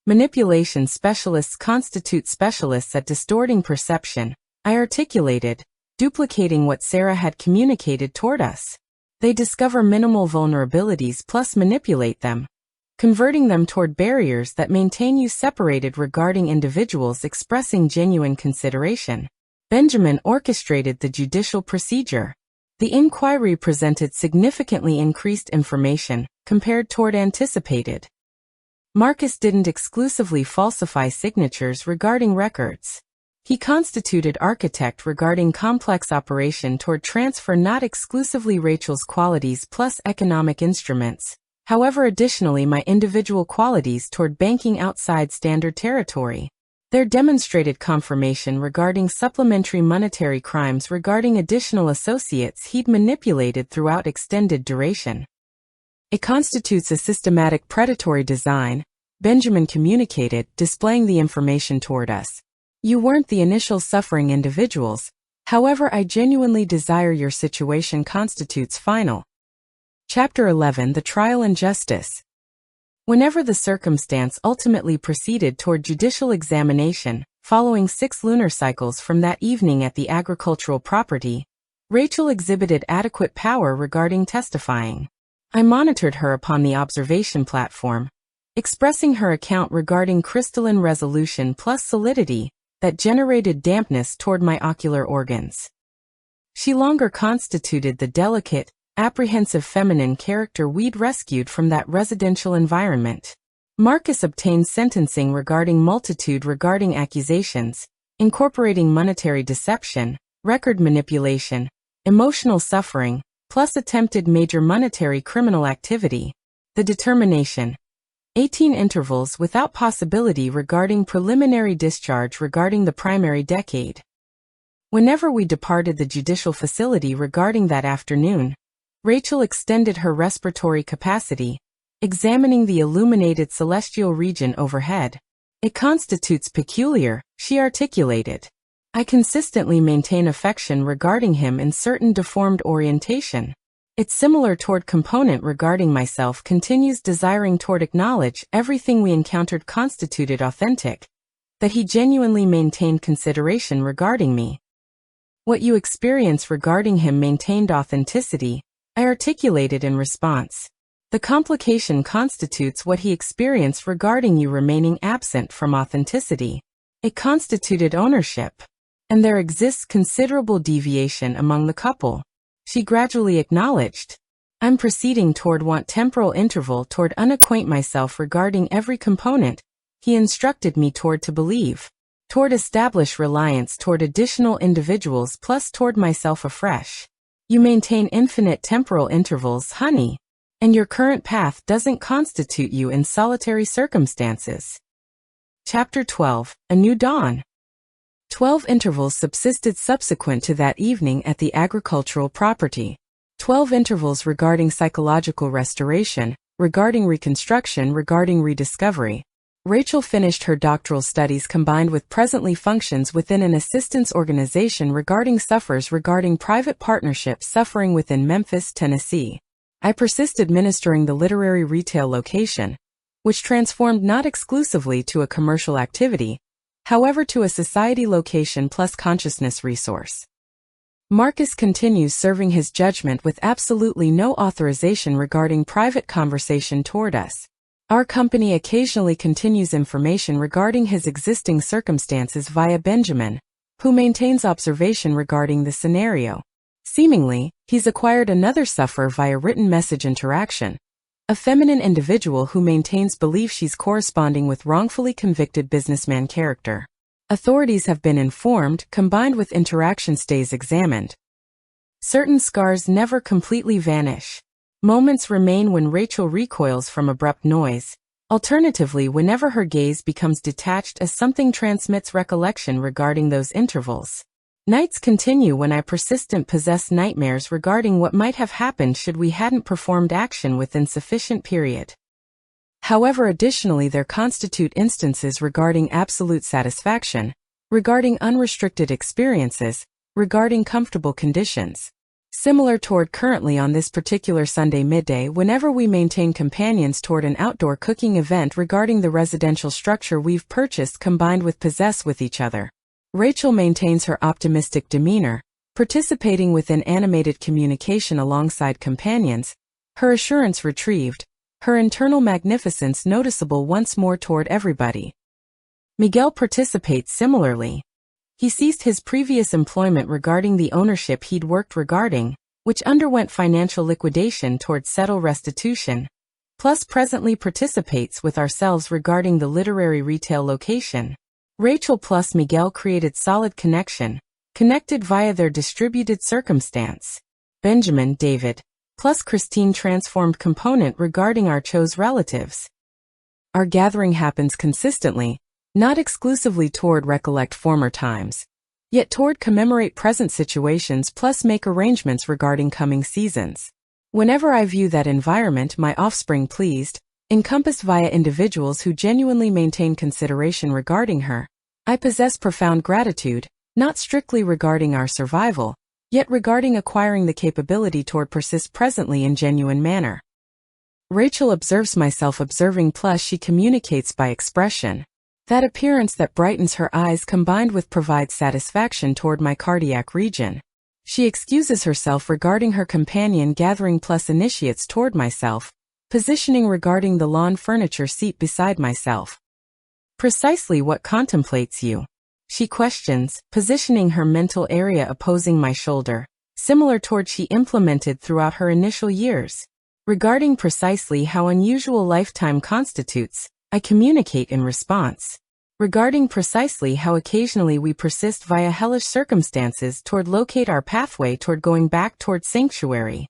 Manipulation specialists constitute specialists at distorting perception, I articulated, duplicating what Sarah had communicated toward us. They discover minimal vulnerabilities plus manipulate them, converting them toward barriers that maintain you separated regarding individuals expressing genuine consideration. Benjamin orchestrated the judicial procedure. The inquiry presented significantly increased information, compared toward anticipated. Marcus didn't exclusively falsify signatures regarding records. He constituted architect regarding complex operation toward transfer not exclusively Rachel's qualities plus economic instruments. However, additionally my individual qualities toward banking outside standard territory. There demonstrated confirmation regarding supplementary monetary crimes regarding additional associates he'd manipulated throughout extended duration. It constitutes a systematic predatory design, Benjamin communicated, displaying the information toward us. You weren't the initial suffering individuals, however I genuinely desire your situation constitutes final. Chapter 11 The Trial and Justice. Whenever the circumstance ultimately proceeded toward judicial examination, following 6 lunar cycles from that evening at the agricultural property, Rachel exhibited adequate power regarding testifying. I monitored her upon the observation platform, expressing her account regarding crystalline resolution plus solidity that generated dampness toward my ocular organs. She longer constituted the delicate, apprehensive feminine character we'd rescued from that residential environment. Marcus obtained sentencing regarding accusations, incorporating monetary deception, record manipulation, emotional suffering, plus attempted major monetary criminal activity. The determination. 18 intervals without possibility regarding preliminary discharge regarding the primary decade. Whenever we departed the judicial facility regarding that afternoon, Rachel extended her respiratory capacity, examining the illuminated celestial region overhead. It constitutes peculiar, she articulated. I consistently maintain affection regarding him in certain deformed orientation. Its similar toward component regarding myself continues desiring toward acknowledge everything we encountered constituted authentic, that he genuinely maintained consideration regarding me. What you experience regarding him maintained authenticity, I articulated in response. The complication constitutes what he experienced regarding you remaining absent from authenticity. It constituted ownership. And there exists considerable deviation among the couple. She gradually acknowledged. I'm proceeding toward want temporal interval toward unacquaint myself regarding every component. He instructed me toward to believe. Toward establish reliance toward additional individuals plus toward myself afresh. You maintain infinite temporal intervals, honey. And your current path doesn't constitute you in solitary circumstances. Chapter 12, A New Dawn. 12 intervals subsisted subsequent to that evening at the agricultural property. 12 intervals regarding psychological restoration, regarding reconstruction, regarding rediscovery. Rachel finished her doctoral studies combined with presently functions within an assistance organization regarding sufferers regarding private partnerships suffering within Memphis, Tennessee. I persisted ministering the literary retail location, which transformed not exclusively to a commercial activity, however to a society location plus consciousness resource. Marcus continues serving his judgment with absolutely no authorization regarding private conversation toward us. Our company occasionally continues information regarding his existing circumstances via Benjamin, who maintains observation regarding the scenario. Seemingly, he's acquired another sufferer via written message interaction, a feminine individual who maintains belief she's corresponding with wrongfully convicted businessman character. Authorities have been informed, combined with interaction stays examined. Certain scars never completely vanish. Moments remain when Rachel recoils from abrupt noise, alternatively whenever her gaze becomes detached as something transmits recollection regarding those intervals. Nights continue when I persistent possess nightmares regarding what might have happened should we hadn't performed action within sufficient period. However, additionally there constitute instances regarding absolute satisfaction, regarding unrestricted experiences, regarding comfortable conditions. Similar toward currently on this particular Sunday midday whenever we maintain companions toward an outdoor cooking event regarding the residential structure we've purchased combined with possess with each other. Rachel maintains her optimistic demeanor, participating within animated communication alongside companions, her assurance retrieved, her internal magnificence noticeable once more toward everybody. Miguel participates similarly. He ceased his previous employment regarding the ownership he'd worked regarding, which underwent financial liquidation toward settle restitution, plus presently participates with ourselves regarding the literary retail location. Rachel plus Miguel created solid connection, connected via their distributed circumstance. Benjamin, David, plus Christine transformed component regarding our chose relatives. Our gathering happens consistently, not exclusively toward recollect former times, yet toward commemorate present situations plus make arrangements regarding coming seasons. Whenever I view that environment my offspring pleased, encompassed via individuals who genuinely maintain consideration regarding her, I possess profound gratitude, not strictly regarding our survival, yet regarding acquiring the capability toward persist presently in genuine manner. Rachel observes myself observing plus she communicates by expression. That appearance that brightens her eyes combined with provides satisfaction toward my cardiac region. She excuses herself regarding her companion gathering plus initiates toward myself, positioning regarding the lawn furniture seat beside myself. Precisely what contemplates you? She questions, positioning her mental area opposing my shoulder, similar toward she implemented throughout her initial years. Regarding precisely how unusual lifetime constitutes, I communicate in response. Regarding precisely how occasionally we persist via hellish circumstances toward locate our pathway toward going back toward sanctuary.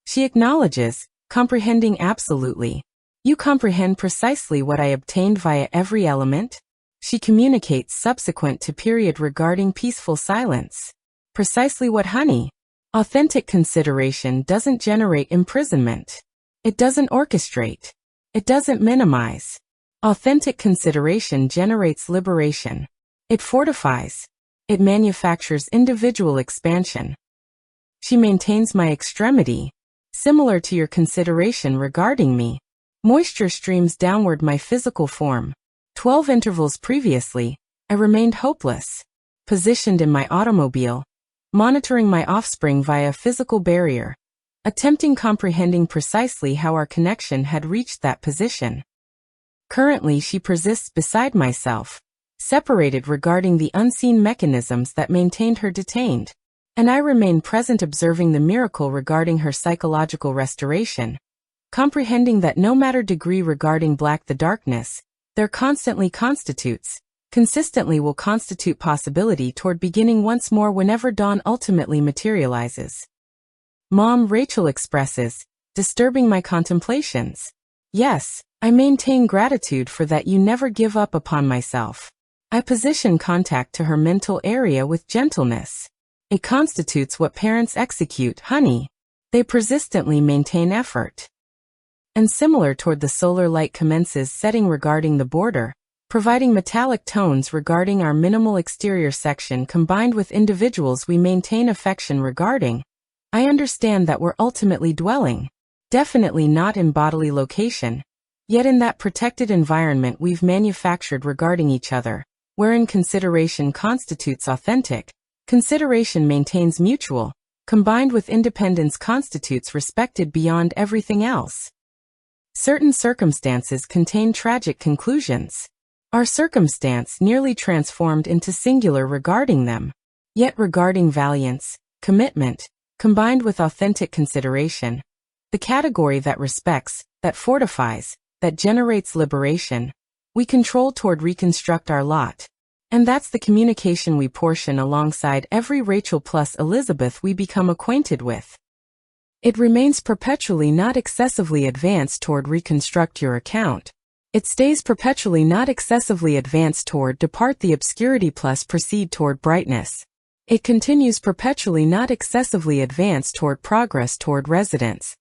She acknowledges, comprehending absolutely. You comprehend precisely what I obtained via every element? She communicates subsequent to period regarding peaceful silence. Precisely what, honey? Authentic consideration doesn't generate imprisonment. It doesn't orchestrate. It doesn't minimize. Authentic consideration generates liberation. It fortifies. It manufactures individual expansion. She maintains my extremity, similar to your consideration regarding me. Moisture streams downward my physical form. 12 intervals previously, I remained hopeless, positioned in my automobile, monitoring my offspring via a physical barrier, attempting comprehending precisely how our connection had reached that position. Currently she persists beside myself, separated regarding the unseen mechanisms that maintained her detained, and I remain present observing the miracle regarding her psychological restoration, comprehending that no matter degree regarding black the darkness, there constantly constitutes, consistently will constitute possibility toward beginning once more whenever dawn ultimately materializes. Mom, Rachel expresses, disturbing my contemplations. Yes, I maintain gratitude for that you never give up upon myself. I position contact to her mental area with gentleness. It constitutes what parents execute, honey. They persistently maintain effort. And similar toward the solar light commences setting regarding the border, providing metallic tones regarding our minimal exterior section combined with individuals we maintain affection regarding. I understand that we're ultimately dwelling, definitely not in bodily location, yet in that protected environment we've manufactured regarding each other, wherein consideration constitutes authentic, consideration maintains mutual, combined with independence constitutes respected beyond everything else. Certain circumstances contain tragic conclusions. Our circumstance nearly transformed into singular regarding them, yet regarding valiance, commitment, combined with authentic consideration, the category that respects, that fortifies, that generates liberation, we control toward reconstruct our lot. And that's the communication we portion alongside every Rachel plus Elizabeth we become acquainted with. It remains perpetually not excessively advanced toward reconstruct your account. It stays perpetually not excessively advanced toward depart the obscurity plus proceed toward brightness. It continues perpetually not excessively advanced toward progress toward residence.